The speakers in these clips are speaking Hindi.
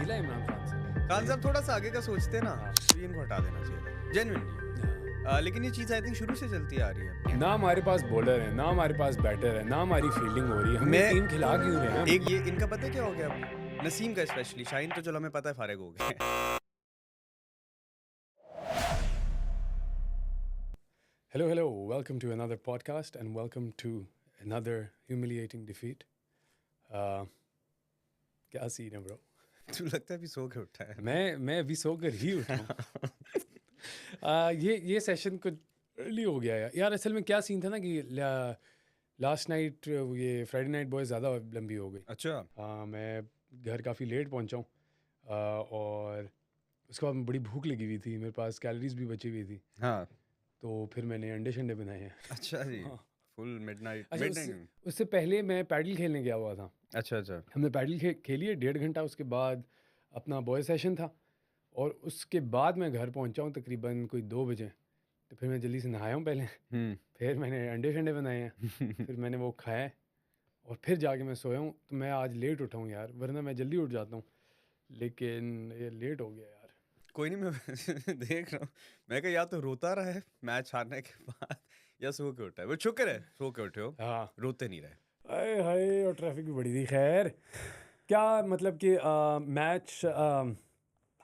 गिला है इमरान खान से। खान साहब थोड़ा सा आगे का सोचते ना हाँ। तो इनको हटा देना चाहिए जेन्युइनली। लेकिन ये चीज़ आई थिंक शुरू से चलती आ रही है। ना हमारे पास बॉलर है, ना हमारे पास बैटर है, ना हमारी फील्डिंग हो रही है। हम मैं- टीम खिला क्यों रहे हैं? एक ये इनका पता है क्या हो गया अब? नसीम का स्पेशली, शाहीन तो चलो हमें पता है फारिग हो गए। Hello, welcome to another podcast and welcome to another humiliating defeat. क्या सीन है ब्रो? तू लगता है अभी सो के उठा है। मैं अभी सोकर ही उठा हूँ। ये सेशन कुछ अर्ली हो गया यार। असल में क्या सीन था ना कि लास्ट नाइट ये फ्राइडे नाइट बॉय ज़्यादा लंबी हो गई। अच्छा मैं घर काफ़ी लेट पहुँचा हूँ और उसके बाद बड़ी भूख लगी हुई थी, मेरे पास कैलोरीज भी बची हुई थी, हाँ तो फिर मैंने अंडे शंडे बनाए हैं। अच्छा जी हाँ। फुल मिडनाइट अच्छा, मिडनाइट। उससे पहले मैं पैडल खेलने गया हुआ था। अच्छा अच्छा हमने पैडल खेली है 1.5 घंटा, उसके बाद अपना बॉय सेशन था और उसके बाद मैं घर पहुंचा हूँ तकरीबन कोई 2 बजे। तो फिर मैं जल्दी से नहाया हूँ पहले, फिर मैंने अंडे शंडे बनाए हैं, फिर मैंने वो खाया है और फिर जाके मैं सोया हूँ। तो मैं आज लेट उठा हूँ यार, वरना मैं जल्दी उठ जाता हूँ, लेकिन ये लेट हो गया यार। कोई नहीं मैं देख रहा हूँ। मैं कहा या तो रोता रहा है मैच हारने के बाद या सो के उठा है। वो शुक्र है सो के उठे हो, हाँ, रोते नहीं रहे। अरे हाय, और ट्रैफिक भी बड़ी थी। खैर, क्या मतलब कि मैच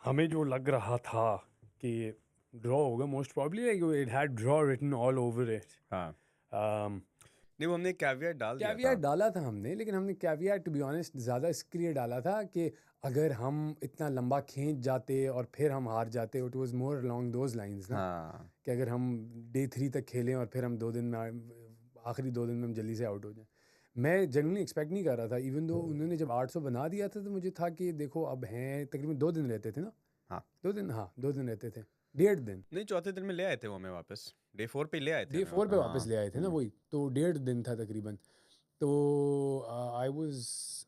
हमें जो लग रहा था कि ड्रॉ होगा, most probably it had draw written all over it. हाँ नहीं वो हमने कैवियट डाल दिया था। कैवियाट डाला था हमने, लेकिन हमने कैवियाट टू बी ऑनेस्ट ज़्यादा इसके लिए डाला था कि अगर हम इतना लंबा खींच जाते और फिर हम हार जाते, it was more along those lines ना, हाँ कि अगर हम डे 3 तक खेलें और फिर हम 2 दिन में आखिरी 2 दिन में हम जल्दी से आउट हो जाएं। मैं जनरली एक्सपेक्ट नहीं कर रहा था, इवन दो उन्होंने जब 800 बना दिया था तो मुझे था कि देखो अब हैं तकरीबन 2 दिन रहते थे ना। हाँ 2 दिन, हाँ 2 दिन रहते थे, 1.5 दिन। नहीं चौथे दिन में ले आए थे वो हमें वापस, डे 4 पे ले आए थे डे हमें 4 पे वापस हाँ। ले आए थे ना, वही तो 1.5 दिन था तकरीबन। तो I was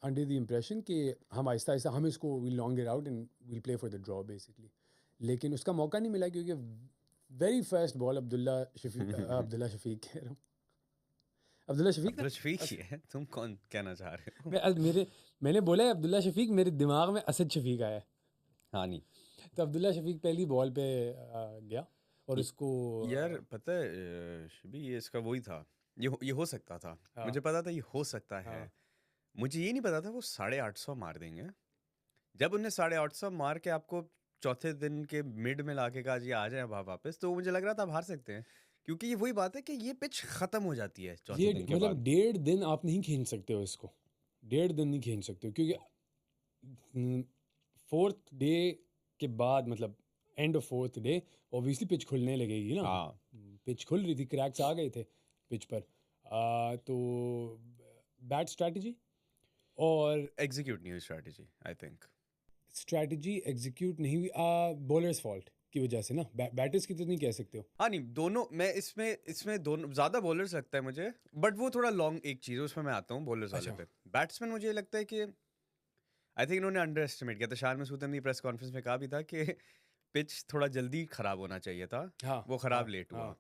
under the impression कि हम आहिस्ता आहिस्ता हम इसको we long it out and we'll play for the draw basically, लेकिन उसका मौका नहीं मिला क्योंकि very first ball Abdullah Shafique कह रहा हूँ, अब्दुल्ला शफीक अब्दुल शफीक ही है, तुम कौन कहना चाह रहे हो? मैंने बोला है अब्दुल्ला शफीक, मेरे दिमाग में असद शफीक आया है। हाँ नहीं तो अब्दुल्ला शफीक पहली बॉल पे गया और उसको यार पता है शबी ये इसका वही था, ये हो सकता था। हाँ, मुझे पता था ये हो सकता है। हाँ, मुझे ये नहीं पता था वो 850 मार देंगे। जब उनने 850 मार के आपको चौथे दिन के मिड में लाके कहा जी आ जाए अब आप वापस, तो मुझे लग रहा था आप हार सकते हैं, क्योंकि ये वही बात है कि ये पिच खत्म हो जाती है चौथे ये दिन के मतलब बाद। 1.5 दिन आप नहीं खींच सकते हो इसको, 1.5 दिन नहीं खींच सकते हो क्योंकि 4th डे के बाद मतलब end of 4th day obviously pitch खुलने लगेगी ना। हाँ पिच खुल रही थी, क्रैक्स आ गए थे पिच पर। तो बैट स्ट्रैटेजी और एग्जीक्यूट नहीं हुई strategy I think. Strategy execute नहीं हुई बॉलर्स फॉल्ट की वजह से ना, बैटर्स की तो नहीं कह सकते हो। हाँ नहीं दोनों, मैं इसमें दोनों ज़्यादा बॉलर्स लगता है मुझे, बट वो थोड़ा लॉन्ग एक चीज़ है उसमें मैं आता हूँ बॉलर्स वाले अच्छा। पे। बैट्समैन मुझे लगता है कि आई थिंक इन्होंने अंडर एस्टिमेट किया था। शान मसूद ने प्रेस कॉन्फ्रेंस में कहा भी था कि पिच थोड़ा जल्दी खराब होना चाहिए था, हाँ, वो खराब हाँ, लेट हुआ। हाँ।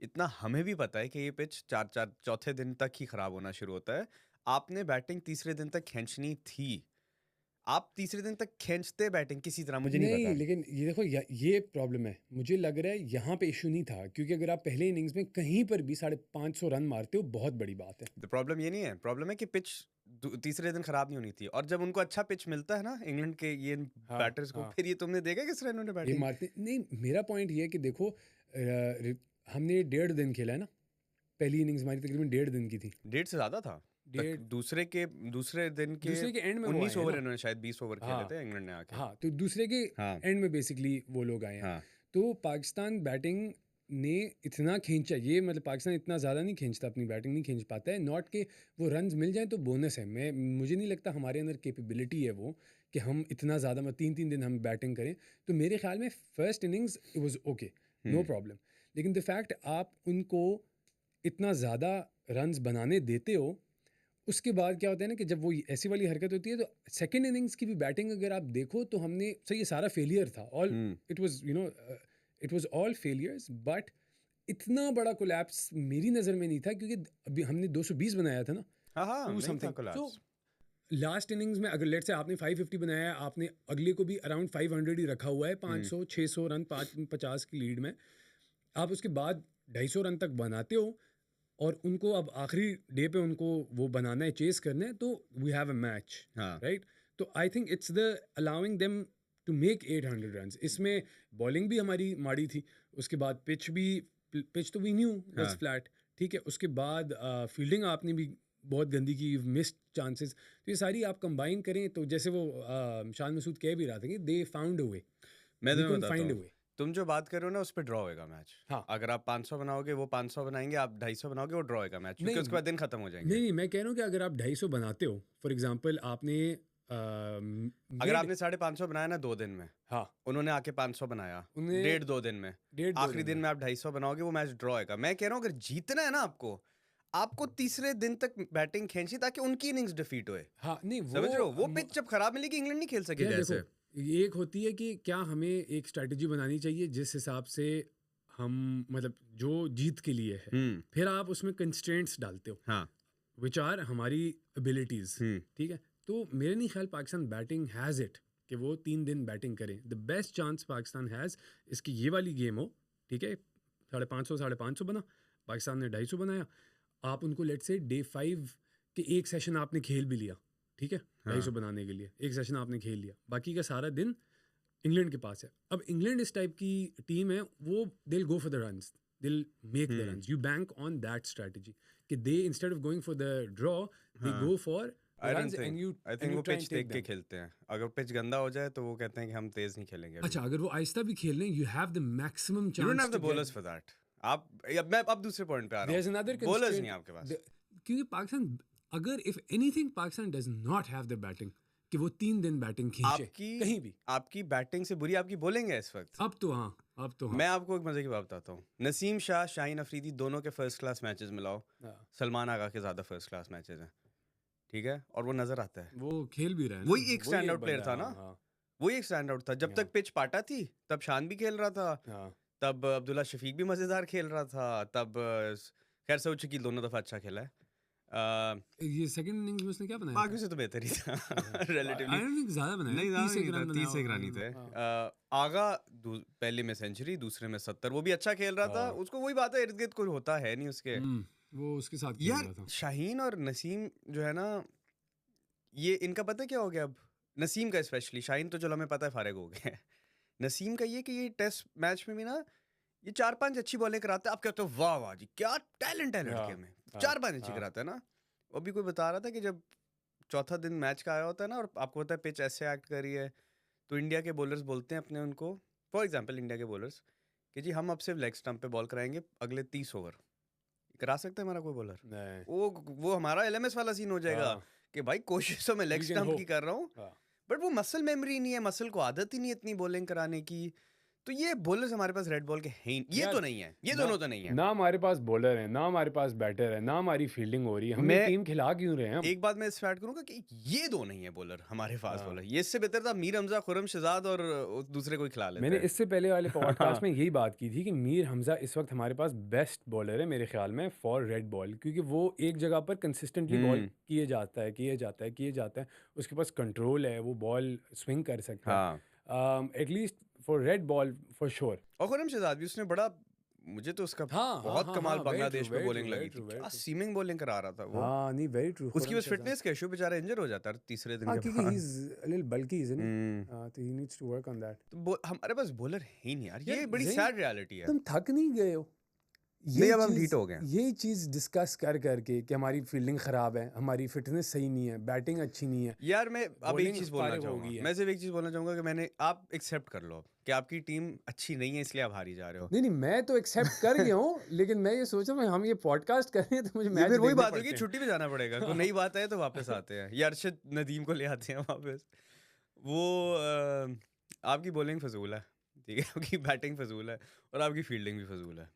इतना हमें भी पता है कि ये पिच चौथे दिन तक ही खराब होना शुरू होता है। आपने बैटिंग तीसरे दिन तक खींचनी थी, आप तीसरे दिन तक खींचते बैटिंग किसी तरह, मुझे नहीं नहीं, पता। लेकिन ये देखो ये प्रॉब्लम है, मुझे लग रहा है यहाँ पे इशू नहीं था, क्योंकि अगर आप पहले इनिंग्स में कहीं पर भी 550 रन मारते हो बहुत बड़ी बात है। तो प्रॉब्लम ये नहीं है, प्रॉब्लम है कि पिच तीसरे दिन खराब नहीं होनी थी। और जब उनको अच्छा पिच मिलता है ना इंग्लैंड के ये हाँ, बैटर्स को, हाँ, फिर ये तुमने देखा किस तरह इन्होंने ये बैटिंग। मारते नहीं। मेरा पॉइंट ये है कि देखो हमने 1.5 दिन खेला है ना, पहली इनिंग्स हमारी तकरीबन 1.5 दिन की थी। 1.5 से ज्यादा था तक। 1.5 दूसरे दिन के दूसरे के एंड में वो आए 19 हैं ओवर ना। इन्होंने शायद 20 ओवर खेले हाँ, थे इंग्लैंड ने आके। हाँ, तो दूसरे के हाँ एंड में बेसिकली वो लोग आए हैं। हाँ तो पाकिस्तान बैटिंग ने इतना खींचा, ये मतलब पाकिस्तान इतना ज़्यादा नहीं खींचता, अपनी बैटिंग नहीं खींच पाता है। नॉट के वो रन्स मिल जाएं तो बोनस है, मुझे नहीं लगता हमारे अंदर कैपेबिलिटी है वो कि हम इतना ज़्यादा, मतलब 3-3 दिन हम बैटिंग करें। तो मेरे ख्याल में first innings it was okay, no problem. लेकिन द फैक्ट आप उनको इतना ज़्यादा रन्स बनाने देते हो, उसके बाद क्या होता है ना कि जब वो ऐसी वाली हरकत होती है, तो सेकंड इनिंग्स की भी बैटिंग अगर आप देखो तो हमने सही, ये सारा फेलियर था all, it was it was all failures. But इतना बड़ा कोलैप्स मेरी नज़र में नहीं था, क्योंकि अभी हमने 220 बनाया था ना, हाँ हाँ टू नहीं था समथिंग। सो कोलैप्स। लास्ट इनिंग्स में अगर लेट से आपने 550 बनाया है, आपने अगले को भी अराउंड 500 ही रखा हुआ है, 500 600 रन 50 की लीड में, आप उसके बाद 250 रन तक बनाते हो और उनको अब आखिरी डे पे उनको वो बनाना है, चेस करना है, तो वी हैव अ मैच, हाँ राइट? तो I think it's the allowing them to make 800 runs. इसमें बॉलिंग भी हमारी माड़ी थी, उसके बाद पिच तो वी न्यू वाज हाँ फ्लैट, ठीक है, उसके बाद फील्डिंग आपने भी बहुत गंदी की, मिस्ड चांसेस। तो ये सारी आप कंबाइन करें तो जैसे वो शान मसूद कह भी रहा था कि दे फाउंड अ वे, मैं वी तुम्हें कुडंट बताता फाइंड अ हूँ, वे। तुम जो बात कर रहे हो ना उस पर ड्रॉ होएगा मैच। हाँ, अगर आप 500 बनाओगे वो 500 बनाएंगे, आप 250 बनाओगे वो ड्रॉ होएगा मैच, क्योंकि नहीं उसके बाद दिन खत्म हो जाएंगे। नहीं, मैं कह रहा हूँ कि अगर आप 250 बनाते हो, फॉर एग्जांपल आपने अगर मिड, आपने 550 बनाया ना 2 दिन में, हाँ, उन्होंने आके 500 बनाया, उन्हें 1.5-2 दिन में, 1.5-2 आखिरी दिन दिन में, में आप 250 बनाओगे वो मैच ड्रॉ होएगा। मैं कह रहा हूँ अगर जीतना है ना आपको, आपको तीसरे दिन तक बैटिंग खींची ताकि उनकी इनिंग्स डिफीट होए। हाँ, नहीं समझ रहे हो? वो वो पिच जब खराब मिलेगी इंग्लैंड नहीं खेल यार सकेगा देखो, ऐसे। ये एक होती है कि क्या हमें एक स्ट्रैटेजी बनानी चाहिए जिस हिसाब से हम मतलब जो जीत के लिए है, फिर आप उसमें कंस्ट्रेंट्स डालते हो हाँ विच आर हमारी एबिलिटीज़, हम्म ठीक है? तो मेरे नहीं ख्याल पाकिस्तान बैटिंग हैज़ इट कि वो 3 दिन बैटिंग करें। The best chance Pakistan has इसकी ये वाली गेम हो, ठीक है, 550 बना, पाकिस्तान ने 250 बनाया, आप उनको लेट से डे 5 के एक सेशन आपने खेल भी लिया, ठीक है, हाँ 250 बनाने के लिए एक सेशन आपने खेल लिया, बाकी का सारा दिन इंग्लैंड के पास है। अब इंग्लैंड इस टाइप की टीम है, वो they'll go for the runs, they'll make the runs, you bank on that strategy कि they instead of going for the draw they हाँ go for I the don't runs think I and think you वो ट्राई पिच एंड टेक देख के देम। खेलते हैं। अगर पिच गंदा हो जाए तो वो कहते हैं कि हम तेज नहीं खेलेंगे अभी। अच्छा, अगर वो आहिस्ता भी खेल रहे हैं, you have the maximum you don't chance have the to bowlers get. For that. आप मैं अब दूसरे पॉइंट पे आ रहा देयर इज अनदर हूँ, बॉलर्स नहीं कंस्ट्रेंट, है आपके पास। क्योंकि पाकिस्तान, अगर if anything Pakistan does not have the batting कि वो 3 दिन बैटिंग खींचे आपकी कहीं भी। आपकी बैटिंग से बुरी आपकी बॉलिंग है इस वक्त। अब तो हाँ, अब तो हाँ, मैं आपको एक मजे की बात बताता हूँ, नसीम शाह शाहीन अफरीदी दोनों के फर्स्ट क्लास मैचेस मिलाओ, हाँ, सलमान आगा के ज्यादा फर्स्ट क्लास मैचेस हैं, ठीक है, और वो नजर आता है। वो खेल भी रहा है ना, वही एक स्टैंड एक आउट प्लेयर बंदा था है, ना, हाँ हाँ वही एक स्टैंड आउट था। जब हाँ तक पिच पाटा थी तब शान भी खेल रहा था, हाँ। तब अब्दुल्ला शफीक भी मजेदार खेल रहा था, तब खैर सऊद शकील दोनों दफा अच्छा खेला है। ये सेकंड इनिंग्स में उसने क्या बनाया बाकी था? से तो बेहतर ही था आई रिलेटिवली। डोंट थिंक ज्यादा बनाया, नहीं 30 ज्यादा एक नहीं था, रन 30 एक बनाया, रन ही थे। हाँ आगा पहले में सेंचुरी, दूसरे में 70, वो भी अच्छा खेल रहा था। हाँ, उसको वही बात है, इर्द गिर्द कोई होता है नहीं उसके। वो उसके साथ खेल यार रहा था। शाहीन और नसीम जो है ना, ये इनका पता है क्या हो गया अब, नसीम का स्पेशली। शाहीन तो चलो हमें पता है फारिग हो गया है, नसीम का ये कि ये टेस्ट मैच में भी ना ये 4-5 अच्छी बॉलें कराते हैं, आप कहते हो वाह वाह जी क्या टैलेंट है लड़के हाँ में, हाँ 4-5 अच्छी हाँ कराता है ना। वो भी कोई बता रहा था कि जब चौथा दिन मैच का आया होता है ना और आपको पता है पिच ऐसे एक्ट कर रही है, तो इंडिया के बॉलर्स बोलते हैं अपने उनको, फॉर एग्जांपल इंडिया के बॉलर्स, कि जी हम अब सिर्फ लेग स्टंप पे बॉल कराएंगे अगले 30 ओवर। करा सकता है हमारा कोई बॉलर? नहीं, वो हमारा एलएमएस वाला सीन हो जाएगा हाँ, कि भाई कोशिशों में लेग वी कैन स्टंप की होप, कर रहा हूँ, हाँ। बट वो मसल मेमोरी नहीं है, मसल को आदत ही नहीं है इतनी बॉलिंग कराने की। तो ये बॉलर्स हमारे पास रेड बॉल के हैं ही ये यार तो नहीं है, ये ना, दोनों तो नहीं है। ना हमारे पास बॉलर है, ना हमारे पास बैटर है, ना हमारी फील्डिंग हो रही है, हम ये मैं टीम खिला क्यों रहे हैं हम? एक बात मैं इस ऐड करूंगा कि ये दो नहीं है बॉलर हमारे पास हाँ, बॉलर, ये इससे बेहतर था मीर हमजा, खुरम शहजाद और दूसरे कोई खिला लेते मैंने हैं। इससे पहले वाले पॉडकास्ट हाँ में यही बात की थी कि मीर हमजा इस वक्त हमारे पास बेस्ट बॉलर है मेरे ख्याल में फॉर रेड बॉल, क्योंकि वो एक जगह पर कंसिस्टेंटली बॉल हम्म किए जाता है, किए जाता है, किए जाता है, उसके पास कंट्रोल है, वो बॉल स्विंग कर सकता हाँ है, at least for red ball for sure. और खुरम शहजाद भी उसने बड़ा, मुझे तो उसका हाँ हाँ बहुत हाँ कमाल हाँ, वेरी ट्रू, बांग्लादेश पे वेरी ट्रू, बॉलिंग वेरी लगी ट्रू, थी, वेरी क्या ट्रू। सीमिंग बॉलिंग करा रहा था वो। हाँ नहीं, वेरी ट्रू, उसकी बस फिटनेस का इशू, बेचारा इंजर हो जाता है तीसरे दिन हाँ, के क्योंकि ही बाद। Is a little bulky isn't hmm he, तो he needs to work on that. तो हमारे पास बॉलर है ही नहीं यार, यार ये बड़ी ज़हीन, सैड रियलिटी है। तुम थक नहीं गए हो? नहीं अब हम ढीठ हो गए हैं। यही चीज़ डिस्कस कर करके कि हमारी फील्डिंग ख़राब है, हमारी फिटनेस सही नहीं है, बैटिंग अच्छी नहीं है, यार मैं अब एक बॉलिंग चीज बोलना फारिग हो चाहूंगा, गई है। मैं सिर्फ एक चीज बोलना चाहूंगा कि मैंने, आप एक्सेप्ट कर लो कि आपकी टीम अच्छी नहीं है इसलिए आप हारी जा रहे हो। नहीं नहीं, मैं तो एक्सेप्ट कर गया हूँ, लेकिन मैं ये सोच रहा हूँ हम ये पॉडकास्ट कर रहे हैं तो मुझे ये मैच फिर वही देखने बात होगी, पड़ते हैं। छुट्टी पे जाना पड़ेगा, कोई नई बात है तो वापस आते हैं, ये अरशद नदीम को ले आते हैं वापस। वो आपकी बॉलिंग फजूल है, ठीक है, आपकी बैटिंग फजूल है और आपकी फील्डिंग भी फजूल है।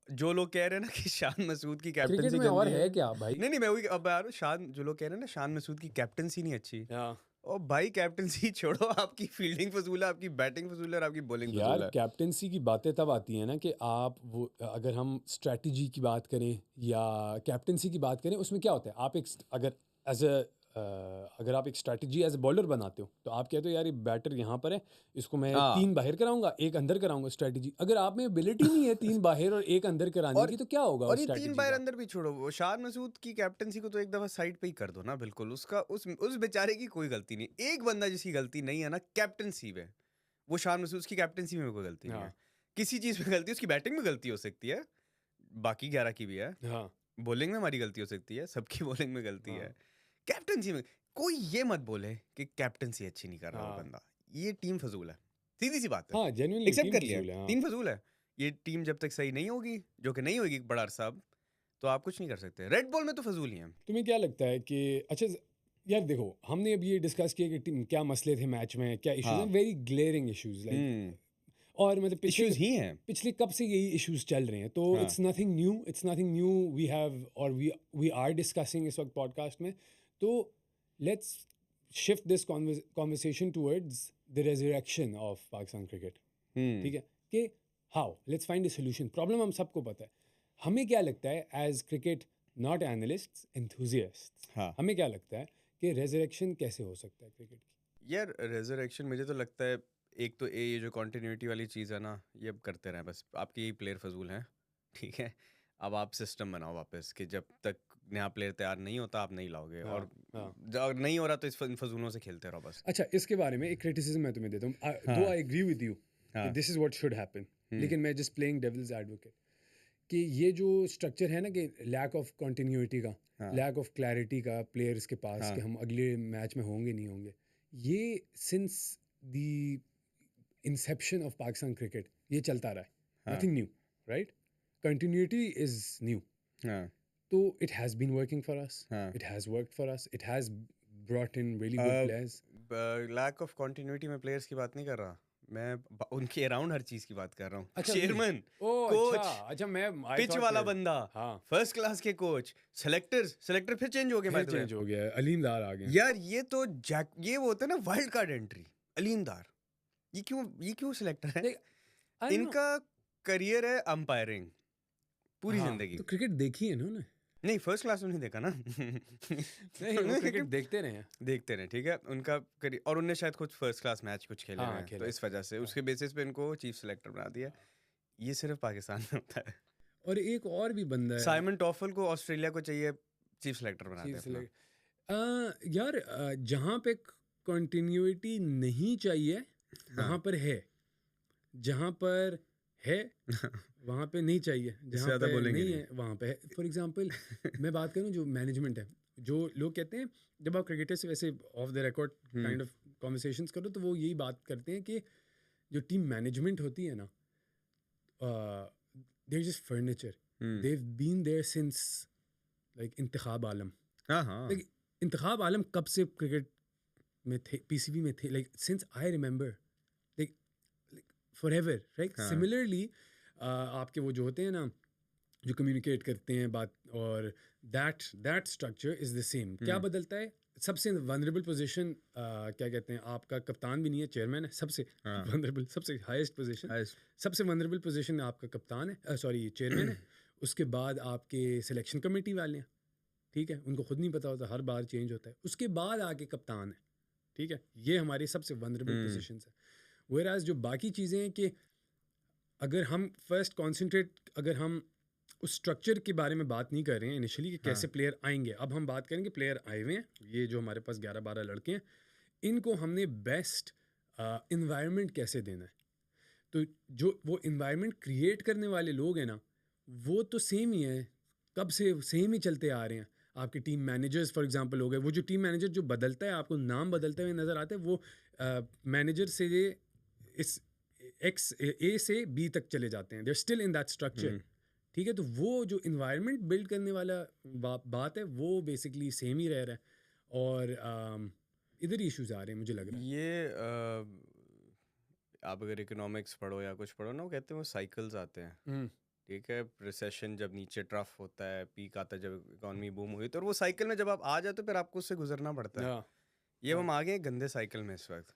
जो लोग कह रहे हैं ना कि शान मसूद की क्रिकेट कैप्टनसी में और गंदी है क्या भाई? नहीं नहीं मैं वही अब आ रहा हूँ, शान जो लोग कह रहे हैं ना शान मसूद की कैप्टनसी नहीं अच्छी, हाँ और भाई कैप्टनसी छोड़ो, आपकी फील्डिंग फजूल है, आपकी बैटिंग फजूल है और आपकी बॉलिंग यार, फजूल है। कैप्टनसी की बातें तब आती हैं ना कि आप वो, अगर हम स्ट्रेटजी की बात करें या कैप्टनसी की बात करें, उसमें क्या होता है, आप एक अगर एज अ अगर आप एक स्ट्रैटेजी एज ए बॉलर बनाते हो तो आप कहते हो यार ये बैटर यहाँ पर है, इसको मैं हाँ 3 बाहर कराऊंगा, 1 अंदर कराऊंगा स्ट्रैटेजी। अगर आप में एबिलिटी नहीं है 3 बाहर और 1 अंदर कराने और की तो क्या होगा और उस ये 3 स्ट्रैटेजी बार का? अंदर भी छोड़ो, वो शान मसूद की कैप्टनसी को तो एक दफा साइड पे ही कर दो ना, बिल्कुल उसका उस बेचारे की कोई गलती नहीं, एक बंदा जिसकी गलती नहीं है ना कैप्टनसी में, वो शान मसूद की कैप्टनसी में कोई गलती नहीं है। हाँ, किसी चीज में गलती, उसकी बैटिंग में गलती हो सकती है, बाकी 11 की भी है, हाँ, बॉलिंग में हमारी गलती हो सकती है, सबकी बॉलिंग में गलती है, हाँ, कैप्टनसी में कोई ये मत बोले कि कैप्टनसी अच्छी नहीं कर रहा वो हाँ, बंदा, ये टीम फजूल है, सीधी सी बात है, हाँ, जेन्युइनली एक्सेप्ट टीम कर लिया, फज़ूल है, हाँ। टीम फजूल है। ये टीम जब तक सही नहीं होगी, जो कि नहीं होगी बड़ा अरसा, तो आप कुछ नहीं कर सकते। रेड बॉल में तो फजूल ही है। तुम्हें क्या लगता है कि अच्छा यार देखो, हमने अभी ये डिस्कस किया कि टीम क्या मसले थे मैच में, क्या इश्यूज़ हैं, हाँ वेरी ग्लेयरिंग इश्यूज़ लाइक, और मतलब पिछले इश्यूज ही हैं। पिछले कब से यही इश्यूज चल रहे हैं, तो हाँ it's nothing new, it's nothing new we have और वी आर डिस्कसिंग इस वक्त पॉडकास्ट में। तो let's shift this conversation towards the resurrection of Pakistan cricket. ठीक है कि how let's find a solution. Problem हम सबको पता है, हमें क्या लगता है as cricket not analysts enthusiasts, हाँ हमें क्या लगता है कि रेजरेक्शन कैसे हो सकता है क्रिकेट की? यार, रेजरेक्शन मुझे तो लगता है, एक तो ये जो कंटिन्यूटी वाली चीज़ है ना, ये अब करते रहें बस, आपके यही प्लेयर फजूल हैं, ठीक है। अब आप सिस्टम बनाओ वापस कि जब तक नया प्लेयर तैयार नहीं होता आप नहीं लाओगे, हाँ, और हाँ। अगर नहीं हो रहा तो इन फजूलों से खेलते रहो बस। अच्छा, इसके बारे में एक क्रिटिसिज्म मैं तुम्हें देता हूँ, दो हाँ आई एग्री विद यू कि हाँ this is what should happen, लेकिन मैं जस्ट प्लेइंग डेविल्स एडवोकेट कि ये जो स्ट्रक्चर है ना कि लैक ऑफ कंटिन्यूटी का, हाँ लैक ऑफ क्लैरिटी का प्लेयर्स के पास कि हाँ हम अगले मैच में होंगे नहीं होंगे, ये since the inception of Pakistan cricket ये चलता रहा है, हाँ nothing new, right? Continuity is new. हाँ तो it has been working for us, हाँ। It has worked for us, it has brought in really good players. Lack of continuity में प्लेयर्स की बात नहीं कर रहा मैं, उनके अराउंड हर चीज़ की बात कर रहा हूँ। अच्छा चेयरमैन, ओह अच्छा, कोच, अच्छा मैं आई पिच थॉट वाला बंदा, हाँ फर्स्ट क्लास के कोच, सेलेक्टर फिर चेंज हो गए बाय फिर द वे। चेंज हो गया है, अलीमदार आ गए। यार ये तो ये वो होता है ना वाइल्ड कार्ड एंट्री, अलीमदार, ये क्यों सिलेक्टर है? देख आई नो, इनका करियर है अंपायरिंग, पूरी हाँ जिंदगी। तो क्रिकेट देखी है ना उन्होंने? नहीं फर्स्ट क्लास में नहीं देखा ना। नहीं वो क्रिकेट देखते रहे हैं। देखते रहे, ठीक है, उनका करियर, और उनने शायद कुछ फर्स्ट क्लास मैच कुछ खेले हुए हाँ हैं, तो खेला इस वजह से हाँ, उसके बेसिस पे इनको चीफ सिलेक्टर बना दिया। ये सिर्फ पाकिस्तान में होता है। और एक और भी बंदा है साइमन टॉफल को ऑस्ट्रेलिया को चाहिए चीफ सिलेक्टर बना दे चीफ अपना। यार जहाँ पे कंटिन्यूटी नहीं चाहिए वहाँ हाँ पर है, जहाँ पर है वहाँ पे नहीं चाहिए, इससे जहाँ ज्यादा पे बोलेंगे नहीं नहीं। है वहाँ पे है। फॉर एग्जांपल मैं बात करूँ जो मैनेजमेंट है, जो लोग कहते हैं जब आप क्रिकेटर से वैसे of the record kind of conversations करो तो वो यही बात करते हैं कि जो टीम मैनेजमेंट होती है ना, there just furniture, they have been there since like Intikhab Alam. हाँ हाँ लाइक इंतखाब आलम कब से क्रिकेट में थे, पीसीबी में थे, like since I remember, like forever, right? हाँ सिमिलरली आपके वो जो होते हैं ना जो कम्युनिकेट करते हैं बात, और that structure is the same. क्या बदलता है? सबसे वनरेबल पोजीशन क्या कहते हैं, आपका कप्तान भी नहीं है, चेयरमैन है। सबसे हाँ वनरेबल, सबसे हाईएस्ट पोजीशन, हाईएस्ट। सबसे वनरेबल पोजीशन आपका कप्तान है, सॉरी चेयरमैन है। उसके बाद आपके सिलेक्शन कमेटी वाले हैं, ठीक है, उनको खुद नहीं पता होता, हर बार चेंज होता है। उसके बाद आके कप्तान है, ठीक है, ये हमारी सबसे वनरेबल पोजीशंस है। वेयर जो बाकी चीज़ें हैं कि अगर हम फर्स्ट कॉन्सेंट्रेट, अगर हम उस स्ट्रक्चर के बारे में बात नहीं कर रहे हैं इनिशियली कि कैसे प्लेयर आएंगे, अब हम बात करेंगे प्लेयर आए हुए हैं, ये जो हमारे पास 11-12 लड़के हैं, इनको हमने बेस्ट इन्वायरमेंट कैसे देना है। तो जो वो इन्वायरमेंट क्रिएट करने वाले लोग हैं ना, वो तो सेम ही है, कब से सेम ही चलते आ रहे हैं। आपके टीम मैनेजर्स फॉर एग्जांपल हो गए, वो जो टीम मैनेजर जो बदलता है, आपको नाम बदलते हुए नज़र आता है, वो मैनेजर से इस एक्स ए से बी तक चले जाते हैं, they are still in that structure, ठीक है। तो वो जो इन्वायरमेंट बिल्ड करने वाला बात है वो बेसिकली सेम ही रह रहा है, और इधर इश्यूज आ रहे हैं मुझे लग रहा है। ये आप अगर इकोनॉमिक्स पढ़ो या कुछ पढ़ो ना, वो कहते हैं वो साइकिल्स आते हैं, ठीक है। रिसेशन जब नीचे ट्रफ होता है, पीक आता है जब इकोनॉमी बूम हुई, तो वो साइकिल में जब आप आ जाते हो फिर आपको उससे गुजरना पड़ता है। हाँ ये हम आ गए हैं गंदे साइकिल में इस वक्त,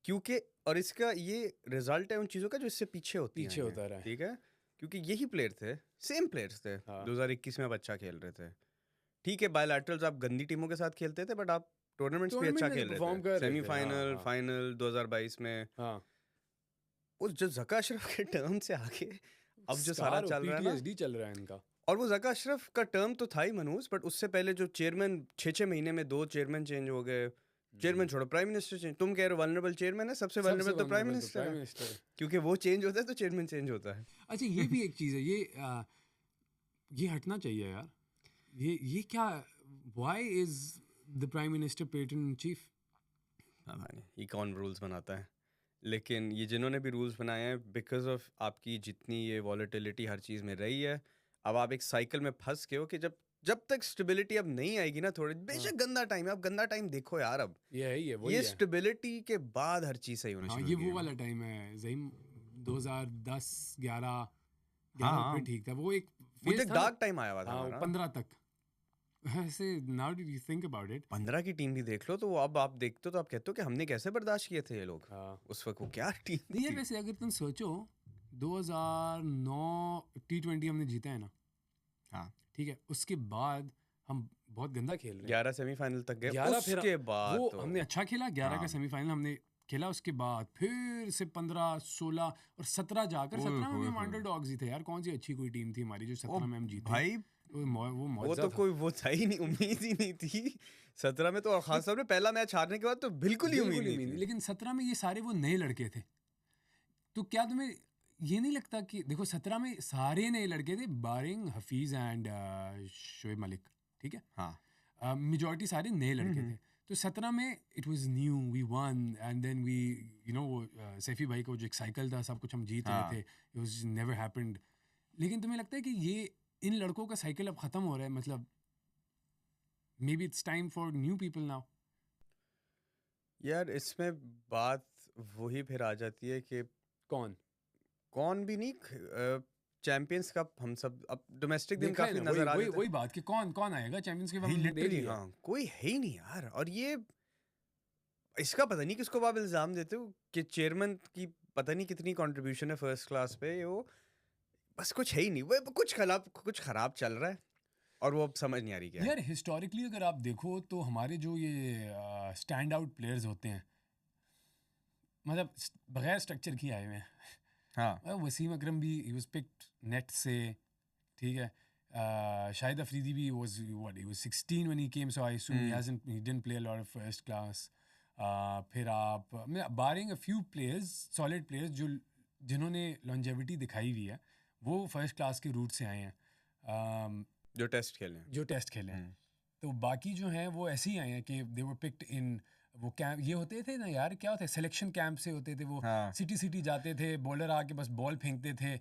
क्योंकि और इसका ये रिजल्ट है उन चीज़ों का जो इससे पीछे होती पीछे हैं, होता रहा है। ठीक है, क्योंकि यही प्लेयर थे, सेम प्लेयर्स थे, हाँ 2021 में अब अच्छा खेल रहे थे, ठीक है बायलैटरल्स आप गंदी टीमों के साथ खेलते थे बट आप टूर्नामेंट्स भी अच्छा टूर्नामेंट में खेल रहे परफॉर्म थे कर रहे थे, हाँ सेमीफाइनल हाँ फाइनल 2022 में हाँ। उस जो जका अशरफ के टर्म से आगे अब जो सारा स्टार और चल रहा है ना पीटीएसडी चल रहा है इनका। और वो जका अशरफ का टर्म तो था ही मनूस बट उससे पहले जो चेयरमैन 6 महीने में 2 चेयरमैन चेंज हो गए चेयरमैन छोड़ो प्राइम मिनिस्टर चेंज तुम कह रहे हो वल्नरेबल चेयरमैन है सबसे सबसे वल्नरेबल तो प्राइम vulnerable तो मिनिस्टर प्राइम है मिनिस्टर है। क्योंकि वो चेंज होता है तो चेयरमैन चेंज होता है अच्छा ये भी एक चीज़ है, ये हटना चाहिए यार। ये क्या, why is the prime minister pattern in chief? पता नहीं ये कौन रूल्स बनाता है लेकिन ये जिन्होंने भी रूल्स बनाए हैं बिकॉज ऑफ आपकी जितनी ये वॉलेटिलिटी हर चीज़ में रही है अब आप एक साइकिल में फंस गए हो कि जब तक स्टेबिलिटी अब नहीं आएगी ना थोड़ी बेशक गंदा टाइम है अब गंदा टाइम देखो यार अब ये है, ये वही ये है। स्टेबिलिटी के बाद हर चीज़ सही होनी हाँ शुरू ये होगी वो वाला टाइम है ज़हीम, 2010 11 हाँ पे ठीक था वो एक वो फेज एक था ना। डार्क टाइम आया हुआ था हाँ हमारा 15 तक ऐसे। Now do you think about it? 15 की टीम भी देख लो तो वो अब आप देखते हो तो आप कहते हो कि हमने कैसे बर्दाश्त किए थे ये लोग हाँ उस वक्त वो क्या टीम नहीं यार, थी वैसे अगर तुम सोचो 2009 T20 हमने जीता है ना, हाँ ठीक है, उसके बाद हम बहुत गंदा खेल रहे हैं। 11 सेमीफाइनल तक गए 11 फिर उसके बाद वो तो हमने अच्छा खेला, 11 का हाँ। सेमीफाइनल हमने खेला, उसके बाद फिर से 15 16 और 17 जाकर, 17 में भी हम अंडरडॉग्स ही थे यार। कौन सी अच्छी कोई टीम थी हमारी जो 17 में हम जीते? भाई वो वो मौजूद तो था। कोई वो था ही नहीं उम्मीद ही नहीं थी 17 में तो और खास तौर पे पहला मैच हारने के बाद तो बिल्कुल ही उम्मीद नहीं थी लेकिन 17 में ये सारे वो नए लड़के थे। तो क्या तुम्हें ये नहीं लगता कि देखो 17 में सारे नए लड़के थे बारिंग हफीज एंड शोएब मलिक, ठीक है, हाँ मेजॉरिटी सारे नए लड़के थे। तो 17 में it was new, we won and then we you know वो सैफी भाई का जो एक साइकिल था, सब कुछ हम जीत हाँ। रहे थे, इट वाज नेवर हैपेंड। लेकिन तुम्हें लगता है कि ये इन लड़कों का साइकिल अब ख़त्म हो रहा है? मतलब may be it's time for new people now. यार इसमें बात वही फिर आ जाती है कि कौन भी नहीं चैंपियंस कप हम सब अब डोमेस्टिक दिन देखा है काफी ना, नजर आ वही रहे थे वही बात कि कौन आएगा चैंपियंस के भाई बाद? लिटरली हाँ कोई है ही नहीं यार और ये इसका पता नहीं किसको आप इल्जाम देते हो कि चेयरमैन की पता नहीं कितनी कंट्रीब्यूशन है फर्स्ट क्लास पे वो बस कुछ है ही नहीं वो कुछ खराब चल रहा है और वो अब समझ नहीं आ रही क्या है यार हिस्टोरिकली अगर आप देखो तो हमारे जो ये स्टैंड आउट प्लेयर्स होते हैं, मतलब बगैर स्ट्रक्चर की आए हुए हैं। हाँ वसीम अकरम भी ही वाज पिक्ड नेट से, ठीक है। शाहिद अफरीदी भी was 16 when he came, so I assume he didn't play a lot of first class. फिर आप barring a few players, solid players जिन्होंने लॉन्जेविटी दिखाई हुई है, वो फर्स्ट क्लास के रूट से आए हैं, जो टेस्ट खेले हैं तो बाकी जो हैं वो ऐसे ही आए हैं कि दे वर पिक्ड इन वो कैंप, ये होते थे ना यार, क्या होता है, सिलेक्शन कैंप से होते थे वो। हाँ। सिटी जाते थे, बॉलर आके बस बॉल फेंकते थे,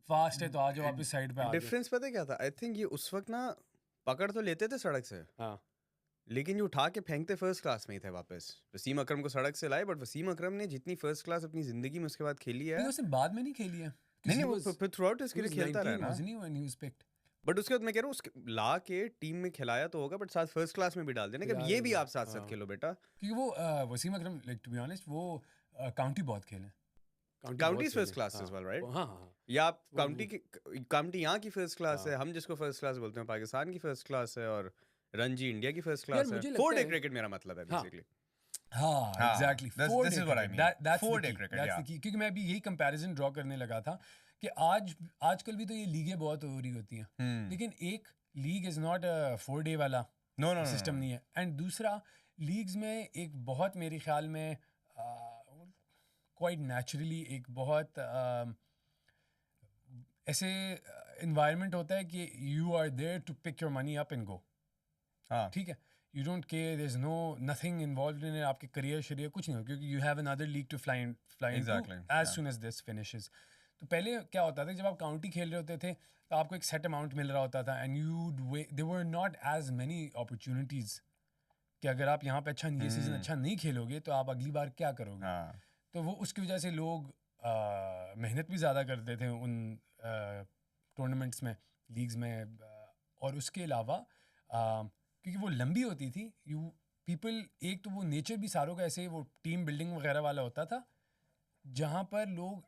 फास्ट है तो आ जाओ वापस साइड पे आ जाओ। डिफरेंस पता है क्या था आई थिंक ये उस वक्त ना पकड़ तो लेते थे सड़क से हाँ लेकिन ये उठा के फेंकते फर्स्ट क्लास में ही थे वापस वसीम अकरम को सड़क से लाए बट वसीम अकरम ने जितनी फर्स्ट क्लास अपनी जिंदगी में उसके बाद खेली है नहीं उसने बाद में नहीं खेली है। नहीं वो फिर थ्रू आउट इसके लिए खेलता रहा ना wasn't he when he was picked? But उसके बाद मैं कह रहा हूँ उसके ला के टीम में खिलाया तो होगा बट साथ फर्स्ट क्लास में भी डाल देना कि अब ये भी आप साथ साथ खेलो बेटा क्योंकि वो Wasim Akram, like to be honest, वो काउंटी बहुत खेले। County first class as well right हाँ हाँ या आप काउंटी यहाँ की फर्स्ट क्लास है हम जिसको फर्स्ट क्लास बोलते हैं पाकिस्तान की फर्स्ट क्लास है और रणजी इंडिया की फर्स्ट क्लास है मुझे 4 लगता डे है- क्रिकेट मेरा मतलब है बेसिकली हाँ exactly, this is what I mean. 4-day cricket, yeah. क्योंकि मैं अभी यही कंपैरिजन ड्रॉ करने लगा था कि आजकल भी तो ये लीगें बहुत हो रही होती हैं, लेकिन एक league is not a 4 day वाला नो सिस्टम नहीं है। एंड दूसरा, लीग्स में एक बहुत मेरे ख्याल में क्वाइट नेचुरली एक बहुत ऐसे इन्वायरमेंट होता है कि you are there to pick your money up and go, हाँ ठीक है। You don't care, there is nothing involved in आपके करियर शरियर कुछ नहीं हो, क्योंकि you have another league to fly Exactly, as soon as this finishes. तो पहले क्या होता था, जब आप काउंटी खेल रहे होते थे तो आपको एक सेट अमाउंट मिल रहा होता था and there were not as many opportunities कि अगर आप यहाँ पे ये सीज़न अच्छा नहीं खेलोगे तो आप अगली बार क्या करोगे। हाँ तो वो उसकी वजह से लोग मेहनत भी ज़्यादा करते थे उन टूर्नामेंट्स में, लीग्स में। और उसके अलावा क्योंकि वो लंबी होती थी, एक तो वो नेचर भी सारों का ऐसे वो टीम बिल्डिंग वगैरह वाला होता था, जहाँ पर लोग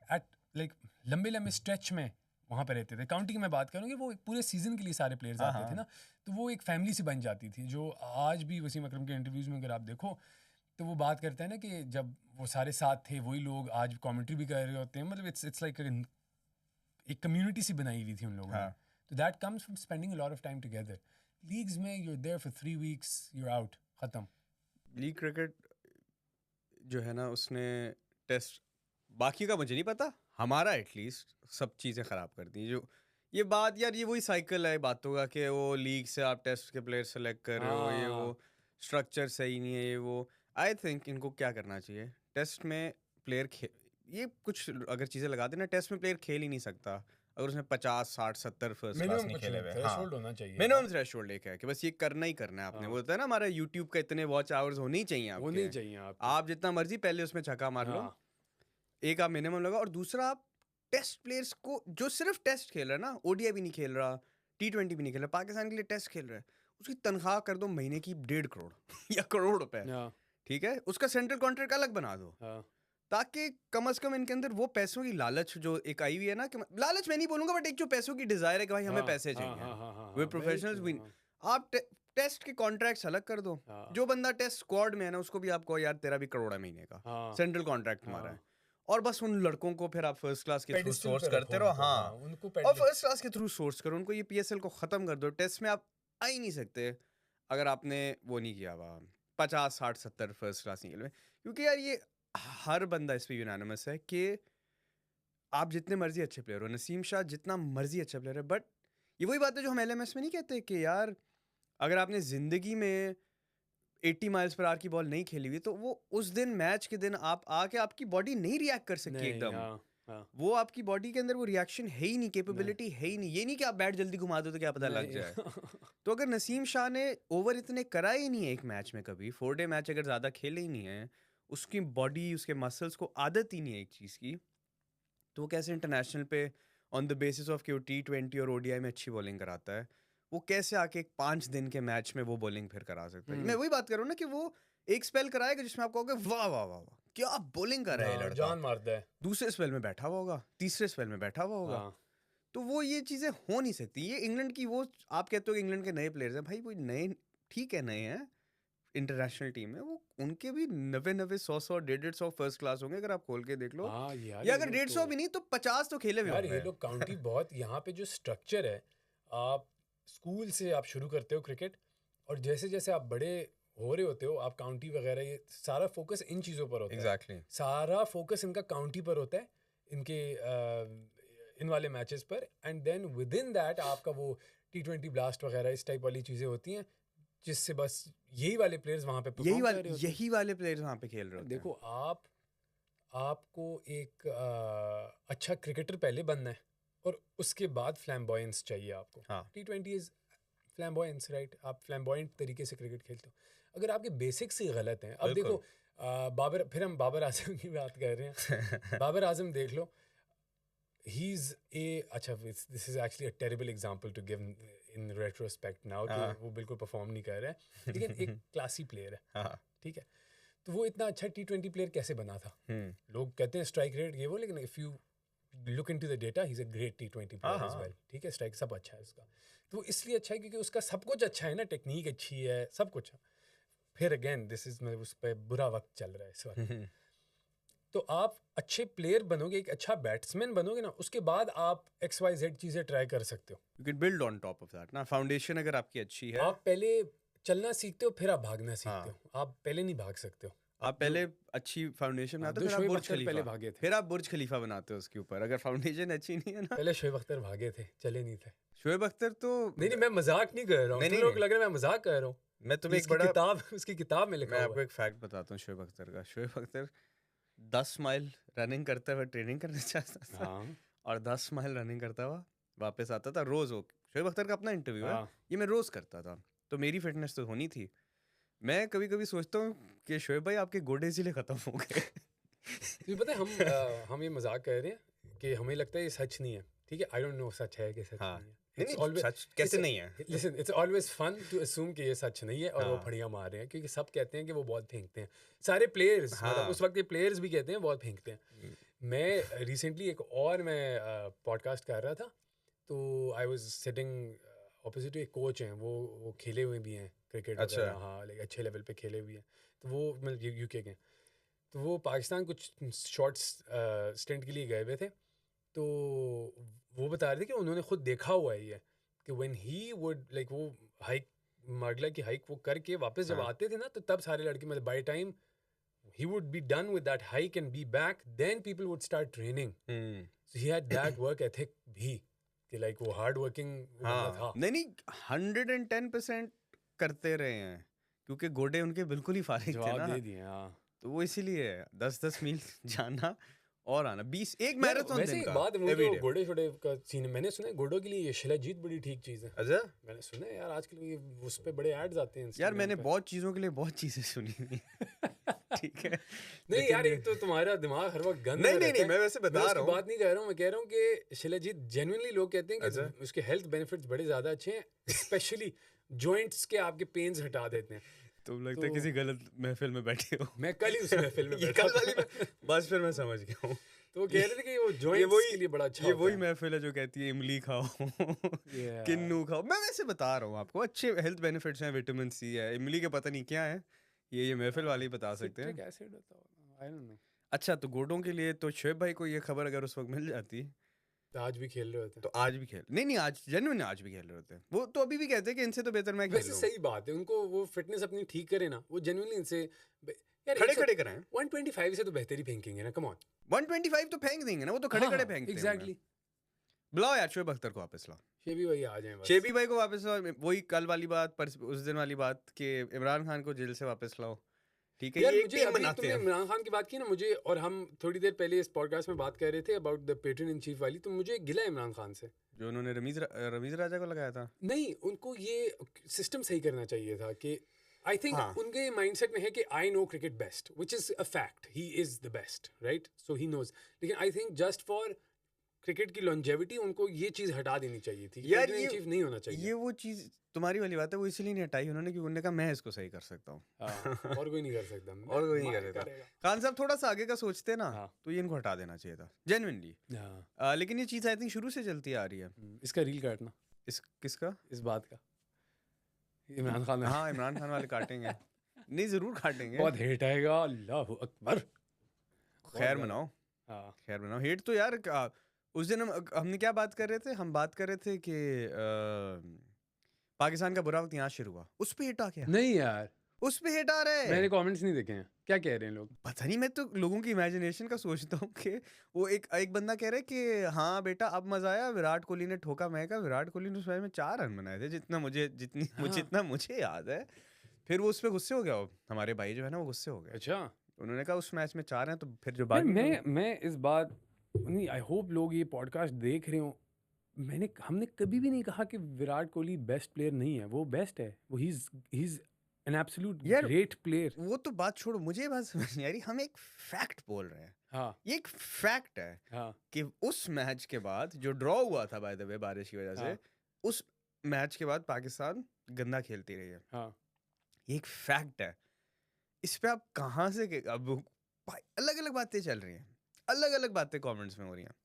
लंबे स्ट्रेच में वहाँ पे रहते थे, काउंटी की मैं बात करूँगी, वो एक पूरे सीज़न के लिए सारे प्लेयर्स हाँ, आते थे हाँ। ना, तो वो एक फैमिली सी बन जाती थी, जो आज भी वसीम अकरम के इंटरव्यूज़ में अगर आप देखो, तो वो बात करता है ना कि जब वो सारे साथ थे, वही लोग आज कमेंट्री भी कर रहे होते हैं, मतलब इट्स लाइक एक कम्युनिटी सी बनाई हुई थी उन लोगों ने। हाँ। तो that comes from spending a lot of time together. Leagues में you are there for 3 weeks, you are out, खत्म। लीग क्रिकेट जो है ना, उसने टेस्ट, बाकी का मुझे नहीं पता, हमारा एटलीस्ट सब चीज़ें ख़राब कर दी। जो ये बात यार, ये वही साइकिल है बातों का कि वो लीग से आप टेस्ट के प्लेयर सेलेक्ट कर रहे हो, ये वो हाँ, स्ट्रक्चर सही नहीं है, ये वो। आई थिंक इनको क्या करना चाहिए, टेस्ट में प्लेयर ये कुछ अगर चीज़ें लगा देना, टेस्ट में प्लेयर खेल ही नहीं सकता अगर उसने 50 60 70 फर्स्ट क्लास मिनिमम नहीं कुछ खेले हुए। हाँ, थ्रेशोल्ड होना चाहिए मिनिमम यार। थ्रेशोल्ड एक है कि बस ये करना ही करना है आपने। हाँ, बोलता है ना हमारा यूट्यूब का इतने वॉच आवर्स होने ही चाहिए वो आपके। नहीं चाहिए आपके। आप जितना मर्जी पहले उसमें छक्का मार लो, हाँ, एक आप मिनिमम लगा, और दूसरा आप टेस्ट प्लेयर्स को जो सिर्फ टेस्ट खेल रहा है ना, ओडीआई भी नहीं खेल रहा, T20 भी नहीं खेल रहा, पाकिस्तान के लिए टेस्ट खेल रहा है, उसकी तनख्वाह कर दो महीने की 1.5 करोड़ या करोड़ रुपए, हाँ, ठीक है, उसका सेंट्रल कॉन्ट्रैक्ट अलग बना दो, हाँ, ताकि कम से कम इनके अंदर वो पैसों की लालच जो एक आई हुई है ना, कि लालच मैं नहीं बोलूंगा, बट एक जो पैसों की डिजायर है कि भाई हमें हाँ, पैसे हाँ, चाहिए, हाँ, हाँ, हाँ, वे हाँ, very प्रोफेशनल्स true, भी। हाँ, आप टेस्ट के कॉन्ट्रैक्ट्स अलग कर दो, हाँ, जो बंदा टेस्ट स्क्वाड में है ना, उसको भी आपको यार तेरा भी करोड़ है महीने का हाँ, सेंट्रल कॉन्ट्रैक्ट तुम्हारा है, हाँ, और बस उन लड़कों को फिर आप फर्स्ट क्लास के थ्रू पेडिस्टल सोर्स पे करते रखो रहो। उनको, हाँ, हाँ, उनको और फर्स्ट क्लास के थ्रू सोर्स करो उनको, ये पीएसएल को खत्म कर दो। टेस्ट में आप आ ही नहीं सकते अगर आपने वो नहीं किया हुआ 50 60 70 फर्स्ट क्लास नहीं खेले, क्योंकि यार ये हर बंदा इस पे यूनानिमस है कि आप जितने मर्जी अच्छे प्लेयर हो, नसीम शाह जितना मर्जी अच्छा प्लेयर है, बट ये वही बात है जो हम एलएमएस में नहीं कहते कि यार अगर आपने जिंदगी में 80 माइल्स पर आवर की बॉल नहीं खेली हुई, तो वो उस दिन मैच के दिन आप आके आपकी बॉडी नहीं रिएक्ट कर सकती नहीं, एकदम। हाँ, हाँ, वो आपकी बॉडी के अंदर वो रिएक्शन है ही नहीं, नहीं, कैपेबिलिटी है ही नहीं। ये नहीं कि आप बैट जल्दी घुमा दो तो क्या पता लग नहीं, जाए। तो अगर नसीम शाह ने ओवर इतने कराए ही नहीं है एक मैच में, कभी 4 डे मैच अगर ज़्यादा खेले ही नहीं है, उसकी बॉडी उसके मसल्स को आदत ही नहीं है एक चीज़ की, तो वो कैसे इंटरनेशनल पे ऑन द बेसिस ऑफ कि वो T20 और ओडीआई में अच्छी बॉलिंग कराता है, वो कैसे आके एक 5 दिन के मैच में वो बॉलिंग फिर करा सकता है। मैं वही बात कर रहा हूँ ना कि वो एक स्पेल कराएगा जिसमें आप कहोगे वाह वाह वाह वाह क्या बॉलिंग कर रहा है ये हाँ, लड़का, जान मारता है, दूसरे स्पेल में बैठा हुआ होगा, तीसरे स्पेल में बैठा हुआ होगा। हाँ, तो वो ये चीज़ें हो नहीं सकती। ये इंग्लैंड की वो, आप कहते हो कि इंग्लैंड के नए प्लेयर्स हैं, भाई वो नए ठीक है, नए हैं, इंटरनेशनल टीम है, वो उनके भी 90 100 150 फर्स्ट क्लास होंगे अगर आप खोल के देख लो, हाँ, यार या ये अगर लोग 150 तो, भी नहीं तो 50 तो खेले हुए यार ये होंगे। लोग काउंटी बहुत, यहाँ पे जो स्ट्रक्चर है, आप स्कूल से आप शुरू करते हो क्रिकेट, और जैसे जैसे आप बड़े हो रहे होते हो, आप काउंटी वगैरह, ये सारा फोकस इन चीज़ों पर होता है, एग्जैक्टली। सारा फोकस इनका काउंटी पर होता है, इनके इन वाले मैचेस पर, and then with in that आपका वो T20 ब्लास्ट वगैरह इस टाइप वाली चीज़ें होती हैं, जिससे बस यही वाले प्लेयर्स वहाँ पे परफॉर्म कर रहे होते हैं। यही वाले प्लेयर्स वहाँ पे खेल रहे होते देखो, आपको एक अच्छा क्रिकेटर पहले बनना है, और उसके बाद फ्लैम्बॉयंस चाहिए आपको। हाँ। T20 is flamboyance, right? आप फ्लैम्बॉयंट तरीके से क्रिकेट खेलते हो। अगर आपके बेसिक्स ही गलत हैं, अब देखो, फिर हम बाबर आजम की बात कर रहे हैं। बाबर आजम देख लो, ही इज अच्छा, this is actually a terrible example to give in retrospect now, कि वो बिल्कुल परफॉर्म नहीं कर रहा है, लेकिन एक क्लासी प्लेयर है, हाँ। ठीक है? तो वो इतना अच्छा T20 प्लेयर कैसे बना था? लोग कहते हैं स्ट्राइक रेट ये वो, लेकिन if you look into the data, he is a great T20 player as well, ठीक है? स्ट्राइक सब अच्छा है उसका, तो वो इसलिए अच्छा है क्योंकि उसका सब कुछ अच्छा है ना, टेक्निक अच्छी है, सब कुछ। फिर अगेन दिस इज, उस पर बुरा वक्त चल रहा है इस वक्त। तो आप अच्छे प्लेयर बनोगे, एक अच्छा बैट्समैन बनोगे ना, उसके बाद आप XYZ चीज़ें ट्राई कर सकते हो। You can build on top of that ना, फाउंडेशन अगर आपकी अच्छी है। आप पहले चलना सीखते हो, फिर आप भागना सीखते हो, आप पहले नहीं भाग सकते हो। आप पहले अच्छी फाउंडेशन बनाते हो, फिर आप शोएब बुर्ज अख्तर पहले खलीफा, भागे थे, फिर आप बुर्ज खलीफा बनाते हो उसके ऊपर, अगर फाउंडेशन अच्छी नहीं है ना। पहले शोएब अख्तर भागे थे, चले नहीं थे। शोएब अख्तर तो नहीं, मैं मजाक नहीं कर रहा हूँ, तुम लोग को लग रहा है मैं मजाक कर रहा हूँ। मैं तुम्हें एक इसकी बड़ा किताब, उसकी किताब में लिखा मैं हुआ आपको है। एक फैक्ट बताता हूँ शोएब अख्तर का। शोएब अख्तर 10 माइल रनिंग करते हुए ट्रेनिंग करने जाता था, हाँ, और 10 माइल रनिंग करता हुआ वापस आता था रोज। हो शोएब अख्तर का अपना इंटरव्यू है, हाँ, ये मैं रोज करता था, तो मेरी फिटनेस तो होनी थी। मैं कभी कभी सोचता हूँ कि शोएब भाई आपके गोडे इसलिए खत्म हो गए। तो पता है हम ये मजाक कर रहे हैं कि हमें लगता है ये सच नहीं है, ठीक है? आई डोंट नो सच है कि सच हाँ। नहीं है। नहीं, नहीं, सच कैसे नहीं है? Listen, it's always fun to assume कि ये सच नहीं है, और वो हाँ। फड़ियां मार रहे हैं, क्योंकि सब कहते हैं कि वो बहुत फेंकते हैं, सारे प्लेयर्स, हाँ। मतलब उस वक्त के प्लेयर्स भी कहते हैं बहुत फेंकते हैं। मैं रिसेंटली एक और मैं पॉडकास्ट कर रहा था, तो आई वाज सिटिंग ऑपोजिट, एक कोच हैं, वो खेले हुए भी हैं क्रिकेट अच्छा। वगैरह, हाँ लाइक अच्छे लेवल पे खेले हुए हैं, तो वो मतलब यूके के हैं। तो वो पाकिस्तान कुछ शॉर्ट स्टेंट के लिए गए हुए थे, तो वो बता रहे थे कि उन्होंने खुद देखा हुआ है ये, कि व्हेन ही वुड लाइक वो हाइक, मार्गला की हाइक वो करके वापस जब हाँ। आते थे ना, तो तब सारे लड़के मतलब by time he would be done with that hike and be back, then people would start training. So he had that work ethic भी, कि like वो hard working बंदा हाँ था। नहीं 110% करते रहे हैं, क्योंकि गोडे उनके बिल्कुल ही फारिग थे जवाब ना, दे दिए, हाँ। तो वो इसीलिए 10-10 मील जाना और आना, 20 एक यार, मैराथन वैसे दिन एक का बात, वो एवरी जो डे। घोड़े छोड़े का सीन है, मैंने सुना है घोड़ों के लिए ये शिलाजीत बड़ी ठीक चीज़ है। अच्छा मैंने सुना है यार, आजकल ये उस पे बड़े एड्स आते हैं यार, Instagram मैंने पे। बहुत चीजों के लिए बहुत चीजें सुनी हुई ठीक है, नहीं लेकिन यार, एक तो तुम्हारा दिमाग हर वक्त गंद नहीं में नहीं रहता नहीं है। मैं वैसे मैं बता उसकी रहा हूँ। बात नहीं कर रहा हूँ, मैं कह रहा हूँ कि शिलाजीत जेन्युइनली लोग कहते हैं कि अच्छा। उसके हेल्थ बेनिफिट्स बड़े ज़्यादा अच्छे हैं, स्पेशली जॉइंट्स के आपके पेन्स हटा देते हैं। तुम लगता है तो किसी गलत महफिल में बैठे हो। मैं कल ही उस महफिल में ये बैठा कल था। वाली में बस फिर मैं समझ गया हूँ। तो वो कह रहे थे कि वो ये जॉइंट्स वही के लिए बड़ा अच्छा ये होता वही है। महफिल है जो कहती है इमली खाओ Yeah. किन्नू खाओ। मैं वैसे बता रहा हूँ आपको, अच्छे हेल्थ बेनिफिट्स हैं, विटामिन सी है, इमली के पता नहीं क्या है, ये महफिल वाले ही बता सकते सिट्रिक हैं। एसिड होता होगा, आई डोंट नो। अच्छा, तो गोडों के लिए तो शोएब भाई को ये खबर अगर उस वक्त मिल जाती तो आज भी खेल रहे होते तो आज भी खेल नहीं आज जेन्युइन आज भी खेल रहे होते हैं। वो तो अभी भी कहते हैं कि इनसे तो बेहतर मैं हैं। खेल वैसे रहा हूँ। सही बात है, उनको वो फिटनेस अपनी ठीक करे ना, वो जेन्युइनली इनसे यार खड़े खड़े कराएं, 125 से तो बेहतर ही फेंकेंगे ना, कम ऑन। 125 तो फेंक देंगे ना, वो तो खड़े खड़े फेंकते हैं। एग्जैक्टली। बुलाओ यार शोएब अख्तर को वापस लाओ, शेबी भाई आ जाएं बस। शेबी भाई को वापस लाओ। वही कल वाली बात, उस दिन वाली बात कि इमरान खान को जेल से वापस लाओ, ठीक है, यार ये एक मुझे टीम अभी बनाते तुमने हैं। इमरान खान की बात की ना, मुझे, और हम थोड़ी देर पहले इस पॉडकास्ट में बात कर रहे थे about the patron in chief वाली, तो मुझे गिला है इमरान खान से। जो उन्होंने रमीज राजा को लगाया था। नहीं, उनको ये सिस्टम सही करना चाहिए था कि आई थिंक हाँ। उनके माइंडसेट में है कि I know cricket best, which is a fact, he is the best, right, so he knows. लेकिन I think just for cricket की लॉन्जेविटी उनको ये चीज हटा देनी चाहिए थी, यार पेट्रन इन चीफ नहीं होना चाहिए। ये वो चीज तुम्हारी वाली बात है, वो इसलिए नहीं हटाई उन्होंने क्योंकि उन्होंने कहा मैं इसको सही कर सकता हूँ। हाँ, और कोई नहीं कर सकता। और कोई नहीं मैं कर सकता। करेगा। खान साहब थोड़ा सा आगे का सोचते ना, हाँ। तो ये इनको हटा देना चाहिए था जेन्युइनली। हाँ। लेकिन ये चीज आई थिंक शुरू से चलती आ रही है। इसका रील काटना, इस किसका? इस बात का, इमरान खान। हाँ, इमरान खान वाले काटेंगे। नहीं जरूर काटेंगे। बहुत हेट आएगा, अल्लाह अकबर। खैर मनाओ, हाँ। खैर मनाओ। हेट तो यार उस दिन हमने क्या बात कर रहे थे, हम बात कर रहे थे कि पाकिस्तान का बुरा वक्त यहाँ शुरू हुआ, उस पे हेट आ गया। नहीं यार, उस पे हेट आ रहा है। मैंने कमेंट्स नहीं देखे हैं, क्या कह रहे हैं लोग? पता नहीं, मैं तो लोगों की इमेजिनेशन का सोचता हूँ कि वो एक बंदा कह रहा है कि हाँ बेटा अब मजा आया, विराट कोहली ने ठोका। मैं कहा विराट कोहली ने उस मैच में 4 रन बनाए थे, जितना मुझे याद है। फिर वो उस पर गुस्से हो गया, हमारे भाई जो है ना वो गुस्से हो गए। अच्छा, उन्होंने कहा उस मैच में 4 हैं, तो फिर जो यार बाकी मैं इस बात नहीं, आई होप लोग ये पॉडकास्ट देख रहे हो। हमने कभी भी नहीं कहा कि विराट कोहली बेस्ट प्लेयर नहीं है, वो बेस्ट है, वो ही इज एन एब्सोल्यूट यार, ग्रेट प्लेयर। वो तो बात छोड़ो, मुझे ये बात समझ नहीं आ रही। हम एक फैक्ट बोल रहे हैं, हाँ ये एक फैक्ट है हाँ कि उस मैच के बाद जो ड्रॉ हुआ था बाय द वे बारिश की वजह से, हाँ उस मैच के बाद पाकिस्तान गंदा खेलती रही है। हाँ। ये एक फैक्ट है। इस पे आप कहाँ से अब अलग अलग बातें चल रही हैं, अलग अलग बातें कमेंट्स में हो रही हैं।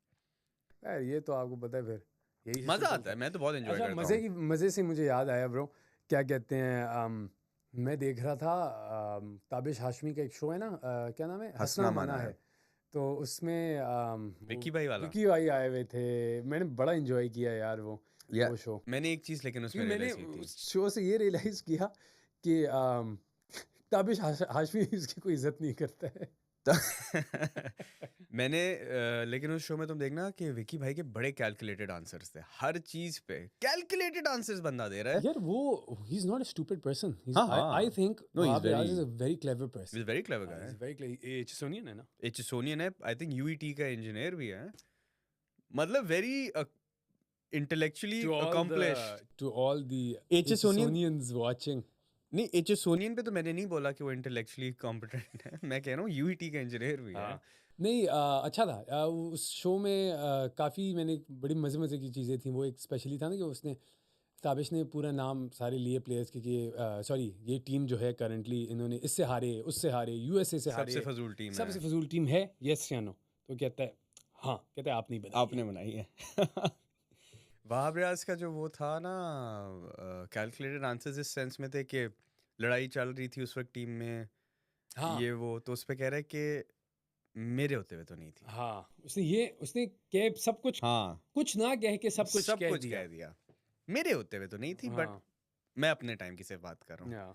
यार ये तो आपको पता है, फिर यही मजा आता है, मैं तो बहुत एंजॉय अच्छा, करता हूँ। मज़े से मुझे याद आया ब्रो, क्या कहते हैं, मैं देख रहा था ताबिश हाशमी का एक शो है ना, क्या नाम है, हंसना मना है। तो उसमें विक्की भाई वाला, विक्की भाई आए हुए थे, मैंने बड़ा एंजॉय किया यार वो शो। मैंने एक चीज लेकिन उसमें मैंने रियलाइज की थी। उस शो से ये रियलाइज किया कि ताबिश हाशमी उसकी कोई इज्जत नहीं करता है। मैंने लेकिन उस शो में तुम देखना कि विकी भाई के बड़े कैलकुलेटेड आंसर्स थे, हर चीज पे कैलकुलेटेड आंसर्स बंदा दे रहा है। यार वो he is not a stupid person, हाँ, I think No, he's Riaz is a very clever person. He's a very clever guy. He's very clever. Echesonian है ना? एचसोनियन है, आई थिंक यूईटी का इंजीनियर भी है, मतलब very intellectually accomplished. To all the Echesonian- Echesonians watching. नहीं, एचसोनियन पे तो मैंने नहीं बोला कि वो इंटेलेक्चुअली कॉम्पिटेंट है, मैं कह रहा हूँ यूईटी का इंजीनियर भी है। हाँ। नहीं, अच्छा था उस शो में, काफ़ी मैंने बड़ी मज़े की चीज़ें थी। वो एक स्पेशली था ना कि उसने, ताबिश ने पूरा नाम सारे लिए प्लेयर्स के कि सॉरी ये टीम जो है करंटली, इन्होंने इससे हारे, उससे हारे, यूएसए से हारे, सबसे फजूल टीम सबसे है। फजूल टीम है, यस या नो। तो वो कहता है हाँ, कहता है आपने बनाई आपने बनाई है। वहाब रियाज का जो वो था ना, कैलकुलेटेड आंसर्स इस सेंस में थे कि लड़ाई चल रही थी उस वक्त टीम में, हाँ ये वो, तो उस पे कह रहा है कि मेरे होते हुए तो नहीं थी। हाँ, उसने कह सब कुछ, हाँ, कुछ ना कह के सब कुछ कह दिया। कह दिया, मेरे होते हुए तो नहीं थी, बट हाँ मैं अपने टाइम की सिर्फ बात कर रहा हूँ। या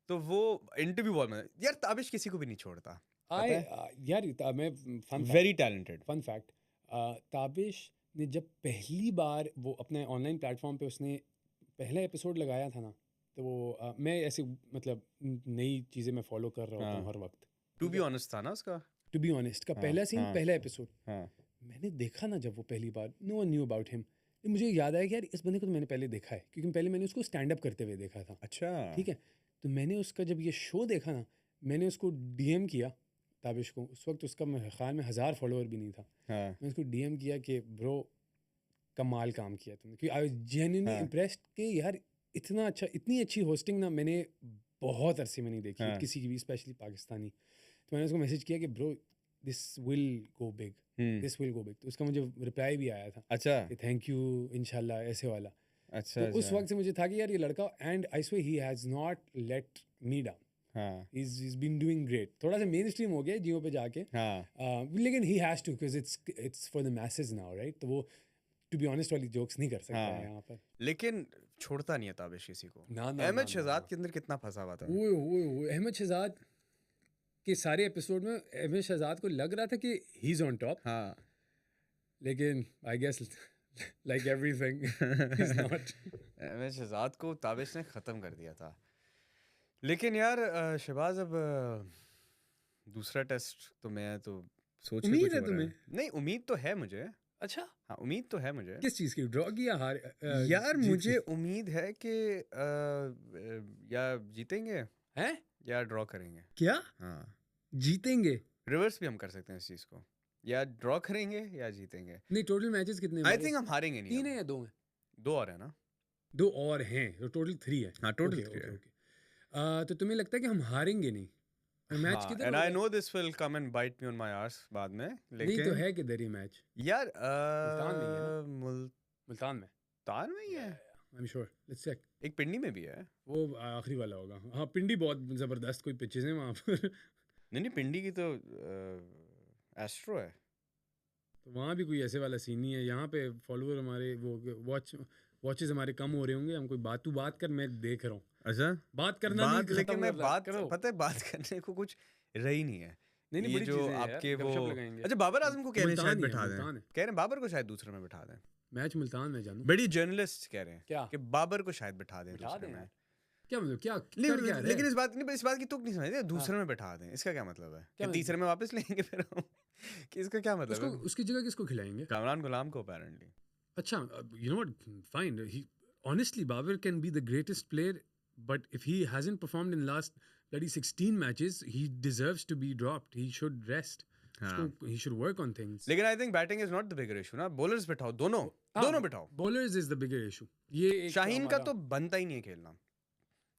तो वो इंटरव्यू बॉल में यार ताबिश किसी को भी नहीं छोड़ता, पता आई है, यार मैं very talented. Fun fact, Tabish ने जब पहली बार वो अपने ऑनलाइन प्लेटफॉर्म पे उसने पहला एपिसोड लगाया था ना, तो वो मैं ऐसे मतलब नई चीज़ें मैं फॉलो कर रहा होता हूँ हाँ, हर वक्त, टू ठीक बी है, ऑनेस्ट था ना उसका। टू बी ऑनेस्ट का हाँ पहला सीन, हाँ पहला एपिसोड हाँ मैंने देखा ना, जब वो पहली बार, no one knew about him, मुझे याद आया कि यार इस बंदे को तो मैंने पहले देखा है, क्योंकि पहले मैंने उसको स्टैंड अप करते हुए देखा था, अच्छा, ठीक है। तो मैंने उसका जब ये शो देखा ना, मैंने उसको डीएम किया ताबिश को, उस वक्त उसका मेरे ख्याल में 1000 फॉलोअर भी नहीं था, हाँ मैंने उसको डीएम किया कि ब्रो कमाल काम किया तुमने, क्योंकि आई वाज जेन्युइनली हाँ इम्प्रेस्ड कि यार इतना अच्छा, इतनी अच्छी होस्टिंग ना मैंने बहुत अरसे में नहीं देखी हाँ किसी की भी, स्पेशली पाकिस्तानी। तो मैंने उसको मैसेज किया कि bro this will go big, this will go big, तो उसका मुझे रिप्लाई भी आया था अच्छा कि थैंक यू इंशाल्लाह, ऐसे वाला। अच्छा तो उस अच्छा, वक्त से मुझे था कि यार ये लड़का, एंड आई स्वे he has not let me down, हाँ he's been doing great, थोड़ा सा मेन स्ट्रीम हो गया जियो पे जाके, हाँ लेकिन he has to because it's for the masses now, right? तो वो टू बी ऑनेस्ट वाली जोक्स नहीं कर सकता है हाँ, यहाँ पर। लेकिन छोड़ता नहीं है ताबिश किसी को। ना ना अहमद ना ना शहजाद ना, के अंदर कितना फंसा हुआ था। वो अहमद शहजाद के सारे एपिसोड में अहमद शहजाद को लग रहा था कि ही इज ऑन टॉप, हाँ लेकिन I guess like everything is not. Ahmed Shahzad को ताबिश ने ख़त्म कर दिया था। लेकिन यार शहबाज, अब दूसरा टेस्ट तो मैं तो सोच के उम्मीद कुछ है हो रहा तुम्हें? है। नहीं, उम्मीद तो है मुझे। अच्छा, हाँ, उम्मीद तो है मुझे। किस चीज़ की, ड्रॉ की या हार, यार जीत मुझे की? उम्मीद है कि या जीतेंगे हैं? या ड्रॉ करेंगे। क्या हाँ, जीतेंगे? रिवर्स भी हम कर सकते हैं इस चीज़ को, या ड्रॉ करेंगे या जीतेंगे। नहीं, टोटल मैचेस कितने आई हमारे? थिंक हम हारेंगे नहीं। 3 है अब या 2 हैं? 2 और है ना। 2 और हैं, तो टोटल 3 है। हाँ, टोटल ओके 3 ओके है। ओके। तो तुम्हें लगता है कि हम हारेंगे नहीं? और मैच हाँ, किधर एंड हो आई रहा है? No this will come and bite me on my arse बाद में, नहीं तो लेकिन है किधर ये मैच? यार मुल्तान में ही है ना? मुल्तान मुल्तान में? में ही है। I am sure, let's check. एक पिंडी में भी है। वो आखिरी वाला होगा। हाँ, पिंडी बहुत ज़बरदस्त कोई पिचेस हैं वहाँ पर। नहीं नहीं, पिंडी की तो एस्ट्रो है। तो वहाँ भी कोई ऐसे वाला सीन नहीं है। यहाँ पे फॉलोअर हमारे वो वॉचेस हमारे कम हो रहे होंगे। हम कोई बात, तू बात कर, मैं देख रहा हूँ। अच्छा, बात करना बात, नहीं, लेकिन खत्म मैं कर रहा, बात, करो। पता है बात करने को कुछ रही नहीं है। नहीं नहीं, ये बड़ी जो चीज़ें हैं यार, आपके वो, गपशप लगाएंगे। अच्छा बाबर आजम को कह रहे हैं मुल्तान शायद ही है, बैठा दें। मुल्तान है। कह रहे हैं बाबर को शायद दूसरे में बैठा दें। मैच मुल्तान में जानू। बड़ी जर्नलिस्ट कह रहे हैं क्या कि बाबर को शायद बैठा दें बिठा दूसरे दें में। यार? क्या मतलब, क्या कर क्या रहे लेकिन हैं? इस बात नहीं, इस बात की तुक नहीं समझते, दूसरे में बैठा दें, इसका क्या मतलब है? क्या कि मतलब? तीसरे में वापस लेंगे फिर हम? कि इसका क्या मतलब उसको, है? उसकी जगह किसको खिलाएंगे? कामरान गुलाम को अपेरेंटली। अच्छा, you know what, fine, he honestly Babar can be the greatest player, but if he hasn't performed in last bloody 16 matches, he deserves to be dropped. He should rest. हाँ, He should work on things. लेकिन I think batting is not the bigger issue ना। बॉलर्स बैठाओ, दोनों दोनों बैठाओ। Bowlers is the bigger issue. ये एक शाहीन का हमारा- तो बनता ही नहीं है खेलना।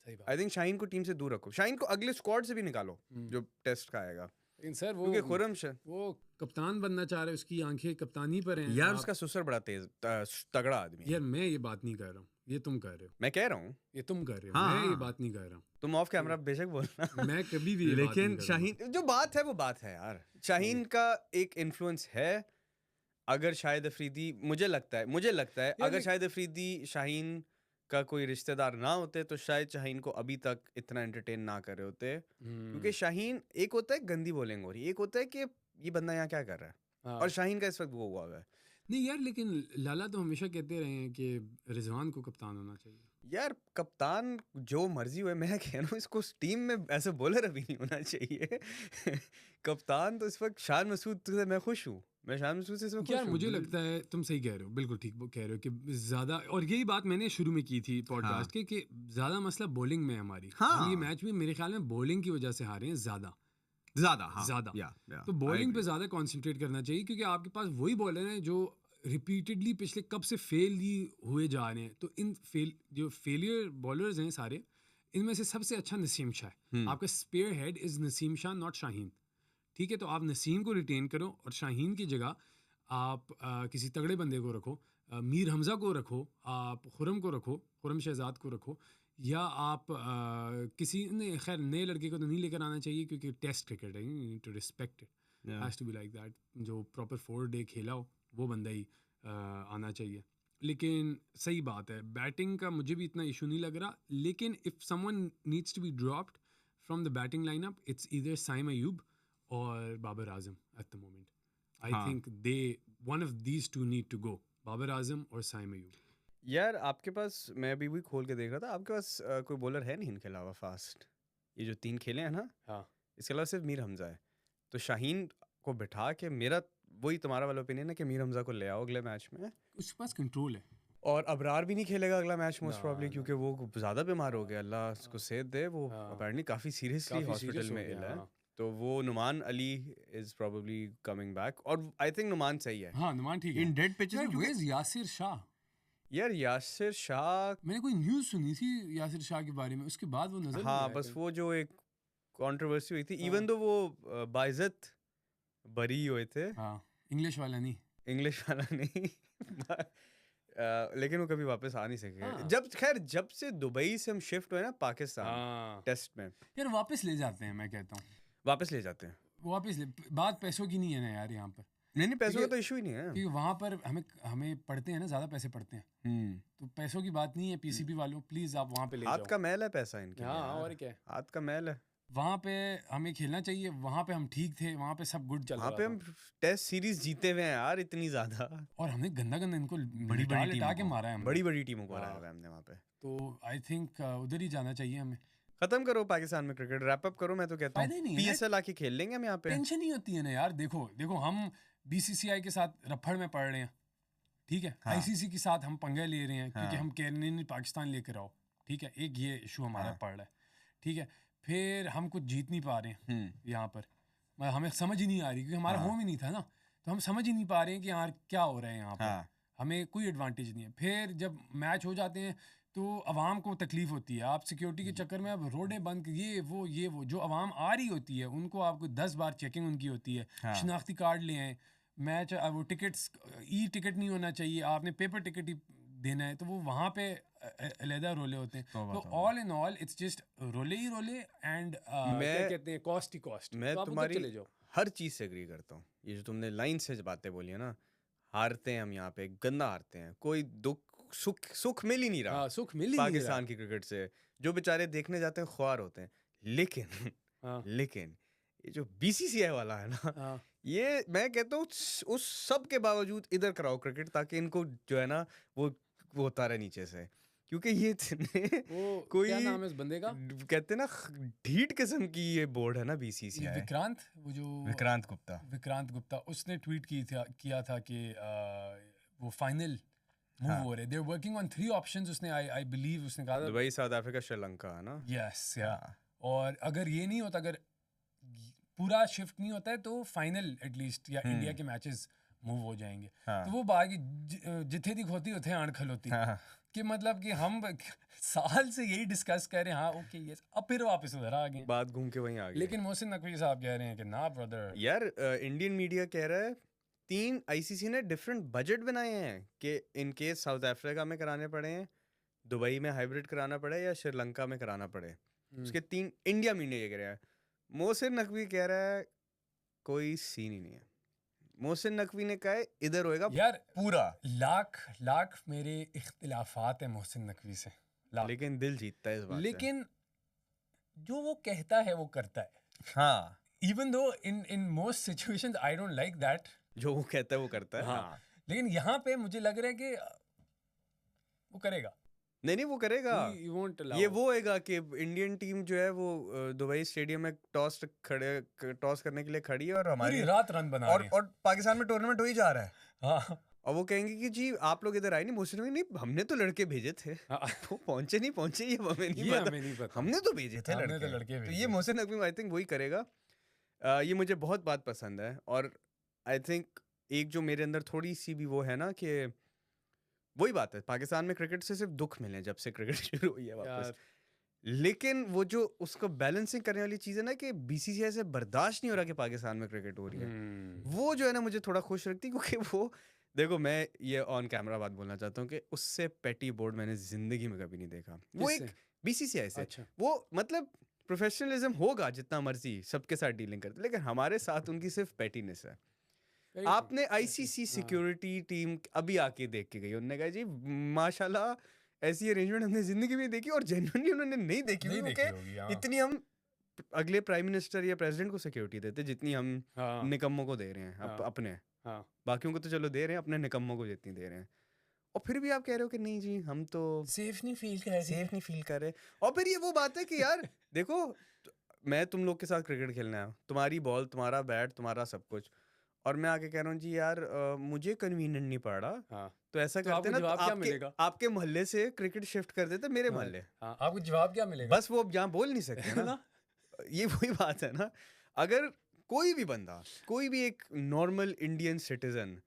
सही बात। आई थिंक शाहीन को टीम से दूर रखो। शाहीन को अगले स्क्वाड से भी निकालो जो टेस्ट का आएगा, लेकिन सर क्योंकि खुरम वो कप्तान बनना चाह रहा है, उसकी आंखें कप्तानी पर हैं। यार आप- उसका सुसर बड़ा तेज तगड़ा आदमी है। यार मैं ये बात नहीं कर रहा हूँ, ये तुम कर रहे हो, मैं कह रहा हूँ, ये तुम कर रहे हो, हाँ, मैं ये हाँ। बात नहीं कर रहा हूँ। तुम ऑफ कैमरा बेशक बोलना। मैं कभी भी ये बात नहीं लेकिन करूँगा। शाहीन जो बात है वो बात है यार। शाहीन का एक इन्फ्लुएंस है। अगर शाहिद अफरीदी, मुझे लगता है अगर शाहिद अफरीदी शाहीन का कोई रिश्तेदार ना होते तो शायद शाहीन को अभी तक इतना एंटरटेन ना कर रहे होते। क्योंकि शाहीन, एक होता है गंदी बॉलिंग हो रही है, एक होता है कि ये बंदा यहाँ क्या कर रहा है, हाँ। और शाहीन का इस वक्त वो हुआ है। नहीं यार, लेकिन लाला तो हमेशा कहते रहे हैं कि रिजवान को कप्तान होना चाहिए। यार कप्तान जो मर्जी हुए, मैं कह रहा हूँ इसको टीम में ऐसे बॉलर अभी नहीं होना चाहिए। कप्तान तो इस वक्त शान मसूद से मैं खुश हूँ। मैं शान मसूद से इस वक्त यार खुश हूँ। मुझे लगता है तुम सही कह रहे हो, बिल्कुल ठीक कह रहे हो कि ज़्यादा, और यही बात मैंने शुरू में की थी पॉडकास्ट के कि ज़्यादा मसला बॉलिंग में है हमारी। हाँ। हम ये मैच भी मेरे ख्याल में बॉलिंग की वजह से हारे हैं ज़्यादा। हाँ, ज़्यादा तो बॉलिंग पे ज़्यादा कंसंट्रेट करना चाहिए, क्योंकि आपके पास वही बॉलर हैं जो रिपीटेडली पिछले कब से फेल ही हुए जा रहे हैं। तो इन जो फेलियर बॉलर्स हैं सारे, इनमें से सबसे अच्छा नसीम शाह है। आपका spearhead is Naseem Shah, not Shaheen. ठीक है, तो आप नसीम को रिटेन करो और शाहीन की जगह आप किसी तगड़े बंदे को रखो, मीर हमज़ा को रखो, आप खुरम को रखो, खुरम शहजाद को रखो, या आप किसी ने, खैर नए लड़के को तो नहीं लेकर आना चाहिए क्योंकि टेस्ट क्रिकेट है, you need to respect it, has to be like that. जो प्रॉपर 4 डे खेला हो वो बंदा ही आना चाहिए। लेकिन सही बात है, बैटिंग का मुझे भी इतना इशू नहीं लग रहा, लेकिन if someone needs to be dropped from the batting lineup, it's either Saim Ayub और Babar Azam at the moment. I हाँ think they one of these two need to go, Babar Azam और साइम अयूब। यार, आपके पास, मैं अभी भी खोल के देख रहा था, आपके पास कोई बॉलर है नहीं इनके अलावा फास्ट? ये जो 3 खेले हैं ना, हाँ इसके अलावा सिर्फ मीर हमजा है। तो शाहीन को बिठा के, मेरा वही तुम्हारा वाला ओपिनियन है कि मीर हमजा को ले आओ अगले मैच में, उसके पास कंट्रोल है। और अबरार भी नहीं खेलेगा अगला मैच मोस्ट ना प्रॉब्ली, ना क्योंकि वो ज़्यादा बीमार हो गया, अल्लाह उसको सेहत दे। वो हाँ, अपेरेंटली काफ़ी सीरियसली काफ़ी हॉस्पिटल सीरियस हो में इल गया। है। हाँ तो वो Noman Ali is probably coming back, और आई थिंक नुमान सही है। हाँ, नुमान ठीक है। इन डेड पिचेस यार में where's यासिर शाह? यार यासिर शाह, मैंने कोई न्यूज़ सुनी थी यासिर शाह के बारे में, उसके बाद वो नजर नहीं हाँ आया बस कहीं। वो जो एक कंट्रोवर्सी हुई थी, हाँ। इवन दो वो बाइज्जत बरी हुए थे, हाँ, इंग्लिश वाला नहीं। इंग्लिश वाला नहीं लेकिन वो कभी वापस आ नहीं सके। हाँ। जब से दुबई से हम शिफ्ट हुए ना पाकिस्तान हाँ टेस्ट में, यार वापस ले जाते हैं, मैं कहता हूँ वापस ले जाते हैं। वापस ले। बात पैसों की नहीं है ना यार यहाँ पर, नहीं पैसों का क्योंकि- तो इशू ही नहीं है। क्योंकि वहाँ पर हमें पड़ते हैं ना, ज़्यादा पैसे पड़ते हैं, तो पैसों की बात नहीं है। पीसीबी वालों प्लीज़ आप वहाँ पे ले हाथ जाओ। का मैल है पैसा इनके लिए हाँ यार। और क्या, हाथ का मैल है। वहाँ पे हमें खेलना चाहिए। वहाँ पे हम ठीक थे, वहाँ पे सब गुड चल वहाँ रहा पे था, हम टेस्ट सीरीज जीते हुए हैं यार, इतनी ज्यादा और हमने गंदा गंदा इनको बड़ी लिटा टीमों लिटा के को, मारा है हमने। बड़ी बड़ी टीमों को हाँ। हराया हुआ है हमने वहाँ पे। तो आई थिंक उधर ही जाना चाहिए हमें। खत्म करो पाकिस्तान में क्रिकेट, रैप अप करो। मैं तो कहता फायदा ही हूँ नहीं है ना। पीएसएल आके खेल लेंगे हम यहाँ पे। टेंशन ही होती है ना यार। देखो हम बीसीसीआई के साथ रफड़ में पड़ रहे हैं, ठीक है, हाँ। आईसीसी के साथ हम पंगे ले रहे हैं क्योंकि हाँ। हम कह रहे नहीं पाकिस्तान लेकर आओ, ठीक है, एक ये इशू हमारा हाँ। पड़ रहा है, ठीक है। फिर हम कुछ जीत नहीं पा रहे हैं यहाँ पर, हमें समझ ही नहीं आ रही क्योंकि हमारा हाँ। होम ही नहीं था ना, तो हम समझ ही नहीं पा रहे हैं कि यार क्या हो रहा है यहाँ पर। हाँ। हमें कोई एडवांटेज नहीं है। फिर जब मैच हो जाते हैं तो अवाम को तकलीफ होती है। आप सिक्योरिटी के चक्कर में अब रोडें बंद, ये वो जो अवाम आ रही होती है उनको आपको 10 बार चेकिंग उनकी होती है। हाँ। शनाख्ती कार्ड ले आए, मैच वो टिकट्स ई टिकट नहीं होना चाहिए, आपने पेपर टिकट ही देना है, तो वो वहाँ पे अलहदा रोले होते हैं। तो all in all it's just role he role, and क्या कहते हैं, कॉस्ट ही कॉस्ट। मैं तो आप उधर तुम्हारी चले जाओ। हर चीज से एग्री करता हूँ। ये जो तुमने लाइन से बातें बोली है ना, हारते हैं हम यहाँ पे, गंदा हारते हैं, कोई दुख सुख मिल ही नहीं रहा हाँ, सुख मिल ही नहीं रहा। पाकिस्तान की क्रिकेट से। जो बेचारे देखने जाते हैं ख्वार होते हैं। लेकिन हाँ, लेकिन ये जो बीसीसीआई वाला है ना, हाँ, ये मैं कहता हूँ उस सब के बावजूद इधर कराओ क्रिकेट, ताकि इनको जो है ना वो उतारे नीचे से, क्योंकि ये इतने वो कोई क्या नाम है उस बंदे का, कहते हैं ना ढीठ किस्म की ये बोर्ड है ना बीसीसीआई। विक्रांत, वो जो विक्रांत गुप्ता। विक्रांत गुप्ता, उसने ट्वीट किया था कि वो फाइनल मूव हाँ। हो रहे, they are working on 3 options. उसने आई बिलीव उसने कहा था, दुबई, साउथ अफ्रीका, श्रीलंका, है ना। यस या, और अगर ये नहीं होता, अगर पूरा शिफ्ट नहीं होता है तो फाइनल एटलीस्ट या इंडिया के मैचेस मूव हो जाएंगे। हाँ। तो वो बाकी जिथे दी खोती होते हैं आण खलोती, हाँ। कि मतलब कि हम साल से यही डिस्कस कर रहे हैं, हाँ ओके यस, अब फिर वापस उधर आ गए। बात घूम के वहीं आ गई। लेकिन मोहसिन नकवी साहब कह रहे हैं कि ना ब्रदर, यार इंडियन मीडिया कह रहा है 3 आईसीसी ने डिफरेंट बजट बनाए हैं कि इन केस साउथ अफ्रीका में कराने पड़े हैं, दुबई में हाइब्रिड कराना पड़े या श्रीलंका में कराना पड़े, उसके 3 इंडिया मीडिया ये कह रहा है। मोहसिन नकवी कह रहा है कोई सीन ही नहीं है। मोहसिन नकवी ने कहा है इधर होएगा यार पूरा। लाख मेरे इख्तिलाफात है मोहसिन नकवी से, लाख। लेकिन दिल जीतता है इस बात से। लेकिन जो वो कहता है वो करता है। हाँ। Even though in most situations I don't like that, जो वो कहता है वो करता है। हाँ, लेकिन यहाँ पे मुझे लग रहा है कि वो करेगा। नहीं वो करेगा। He won't allow. ये वो होएगा कि इंडियन टीम जो है वो दुबई स्टेडियम में टॉस करने के लिए खड़ी है, और पूरी रात रन बना रहे हैं। और पाकिस्तान में टूर्नामेंट हो ही जा रहा है। हाँ, और वो कहेंगे कि जी आप लोग इधर आए नहीं। मोहसिन नकवी, नहीं हमने तो लड़के भेजे थे, हाँ। वो पहुंचे नहीं पहुंचे ये हमें नहीं ये पता, हमें नहीं पता। हमने तो भेजे थे हमने तो लड़के। लड़के तो भेजे। ये मोहसिन नकवी आई थिंक वही करेगा। ये मुझे बहुत बात पसंद है, और आई थिंक एक जो मेरे अंदर थोड़ी सी भी वो है ना कि वही बात है, पाकिस्तान में क्रिकेट से सिर्फ दुख मिले जब से क्रिकेट शुरू हुई है वापस। लेकिन वो जो उसको बैलेंसिंग करने वाली चीज़ है ना कि बीसीसीआई से बर्दाश्त नहीं हो रहा कि पाकिस्तान में क्रिकेट हो रही है, वो जो है ना मुझे थोड़ा खुश रखती है, क्योंकि वो देखो मैं ये ऑन कैमरा बात बोलना चाहता हूँ कि उससे पेटी बोर्ड मैंने जिंदगी में कभी नहीं देखा। वो एक किससे? बीसीसीआई से अच्छा। वो मतलब प्रोफेशनलिज्म होगा जितना मर्जी सबके साथ डीलिंग करते, लेकिन हमारे साथ उनकी सिर्फ पेटीनेस है। Very true. आपने आईसीसी सिक्योरिटी टीम अभी आके देख के गई, उन्होंने कहा जी माशाल्लाह ऐसी अरेंजमेंट हमने जिंदगी में देखी, और जेन्युइनली उन्होंने नहीं देखी नहीं हुई, देखी क्योंकि होगी, हाँ। इतनी हम अगले प्राइम मिनिस्टर या प्रेसिडेंट को सिक्योरिटी देते जितनी हम हाँ निकम्मों को दे रहे हैं हाँ। अपने। हाँ बाकियों को तो चलो दे रहे हैं, अपने निकम्मों को जितनी दे रहे हैं, और फिर भी आप कह रहे हो कि नहीं जी हम तो सेफ नहीं फील कर सेफ नहीं फील कर रहे। और फिर ये वो बात है कि यार देखो मैं तुम लोग के साथ क्रिकेट खेलना है, तुम्हारी बॉल, तुम्हारा बैट, तुम्हारा सब कुछ, और मैं आके कह रहा हूँ जी यार मुझे कन्वीनियंट नहीं पड़ रहा, हाँ। तो ऐसा तो करते आपको ना, तो जवाब क्या मिलेगा? आपके मोहल्ले से क्रिकेट शिफ्ट कर देते मेरे मोहल्ले। हाँ आपको जवाब क्या मिलेगा? बस वो अब यहाँ बोल नहीं सकते ना, ना? ये वही बात है ना। अगर कोई भी बंदा, कोई भी एक नॉर्मल इंडियन सिटीजन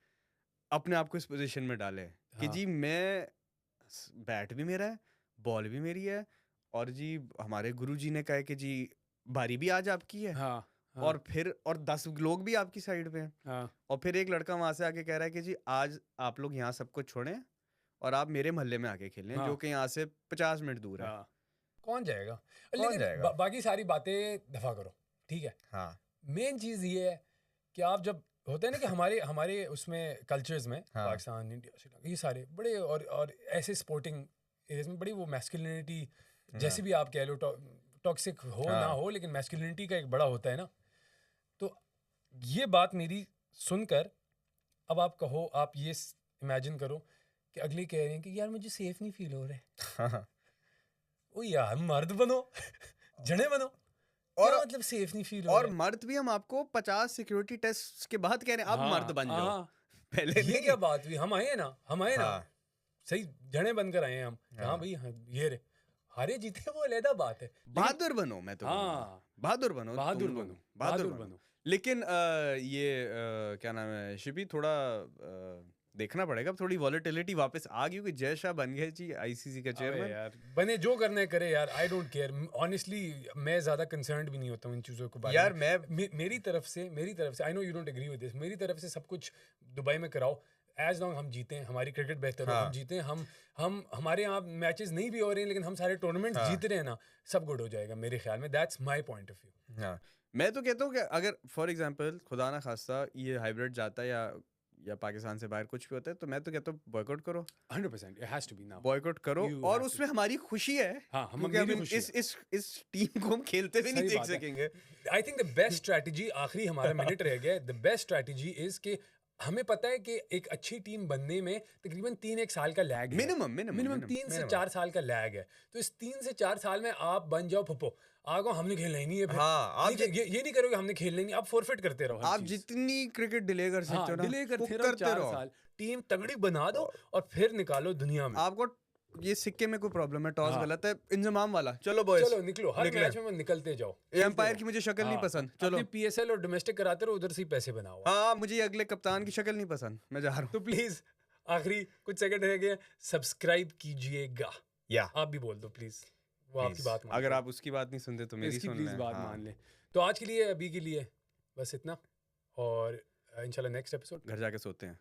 अपने आप को इस पोजीशन में डाले कि हाँ। जी मैं बैट भी मेरा है, बॉल भी मेरी है, और जी हमारे गुरुजी ने कहा है कि जी बारी भी आज आपकी है, हाँ हाँ, और फिर और 10 लोग भी आपकी साइड पे हैं, हाँ और फिर एक लड़का वहां से आके कह रहा है कि जी आज आप लोग यहाँ सब कुछ छोड़ें और आप मेरे मोहल्ले में आके खेलें, हाँ। जो कि यहाँ से 50 मिनट दूर है। हाँ कौन जाएगा? कौन लेकिन जाएगा? बाकी सारी बातें दफा करो, ठीक है। हाँ मेन चीज ये है कि आप जब होते हैं ना कि हमारे हमारे उसमें कल्चर्स में हाँ। पाकिस्तान, इंडिया, श्रीलंका, ये सारे बड़े और ऐसे स्पोर्टिंग एरियाज में बड़ी वो मैस्कुलिनिटी, जैसे भी आप कह लो, टॉक्सिक हो हाँ। ना हो, लेकिन मैस्कुलिनिटी का एक बड़ा होता है ना। तो ये बात मेरी सुनकर अब आप कहो, आप ये इमेजिन करो कि अगले कह रहे हैं कि यार मुझे सेफ नहीं फील हो रहा है। ओ यार मर्द बनो, जने बनो, और क्या मतलब सेफ नहीं फील हो और रहा मर्द भी हम आपको 50 सिक्योरिटी टेस्ट के बाद कह रहे हैं अब हाँ, मर्द बन जाओ, हाँ। पहले है? ये नहीं। क्या बात हुई? हम आए ना, हम आए ना, हाँ। सही जने बनकर आए हैं हम। हाँ। हाँ भाई, हाँ, ये रे हारे जीते वो अलग बात है। बहादुर बनो, मैं तो कहूँगा। हाँ बहादुर बनो, बहादुर तुम लोग, बनो, बहादुर बहादुर बनो। बनो। लेकिन क्या नाम है शिपी, थोड़ा देखना पड़ेगा, थोड़ी वॉलेटिलिटी वापस आ गई, क्योंकि जय शाह बन गए जी आईसीसी के अबे चेयरमैन। यार बने जो करने करे यार, आई डोंट केयर ऑनेस्टली। मैं ज्यादा कंसर्न्ड भी नहीं होता हूँ इन चीजों को बारे यार में। मेरी तरफ से I know you don't agree with this, मेरी तरफ से सब कुछ दुबई में कराओ, एज लॉन्ग हम जीते हैं, हमारी क्रिकेट बेहतर हो, हाँ। हम जीते हैं, हम हमारे यहाँ मैचेस नहीं भी हो रहे हैं लेकिन हम सारे टूर्नामेंट हाँ। जीत रहे हैं ना, सब गुड हो जाएगा मेरे ख्याल में। That's my point of view. हाँ, मैं तो कहता हूँ कि अगर फॉर एग्जांपल खुदा ना खास्ता ये हाइब्रिड जाता है या पाकिस्तान से बाहर कुछ भी होता है, तो मैं तो कहता हूँ बॉयकॉट करो, 100% it has to be now. Boycott करो, You और have उसमें हमारी खुशी है। हाँ, क्योंकि मेरी अब खुशी इस टीम को हम खेलते भी नहीं सही देख बात है। सकेंगे। I think the best strategy, आखिरी हमारा मिनट रह गया है, द बेस्ट स्ट्रैटेजी इज कि हमें पता है कि एक अच्छी टीम बनने में तकरीबन 3-1 साल का लैग है, मिनिमम 3 से 4 साल का लैग है। तो इस 3 से 4 साल में आप बन जाओ फुप्पो, आगो हमने खेलना ही नहीं है फिर। हाँ, आप ये नहीं करोगे हमने खेलना ही नहीं, आप फॉरफिट करते रहो। आप जितनी क्रिकेट डिले कर सकते हाँ हो ना, डिले वो करते रहो 4 साल। टीम तगड़ी बना दो और फिर निकालो दुनिया में। आपको ये सिक्के में कोई प्रॉब्लम है, टॉस हाँ। गलत है, इंजमाम वाला, चलो बॉयज चलो निकलो, हर निकले। मैच में निकलते जाओ। एम्पायर की मुझे शक्ल नहीं हाँ, पसंद, चलो। अपने पीएसएल और डोमेस्टिक कराते रहो, उधर से ही पैसे बनाओ। हाँ, मुझे ये अगले कप्तान की शक्ल नहीं पसंद, मैं जा रहा हूँ। तो प्लीज आखिरी कुछ सेकंड रह गए, सब्सक्राइब कीजिएगा। या आप भी बोल दो प्लीज, वो आपकी बात मान अगर आप उसकी बात नहीं सुनते तो मेरी इसकी सुन प्लीज लें। बात हाँ। मान ले। तो आज के लिए, अभी के लिए बस इतना, और इंशाल्लाह नेक्स्ट एपिसोड घर जाके सोते हैं।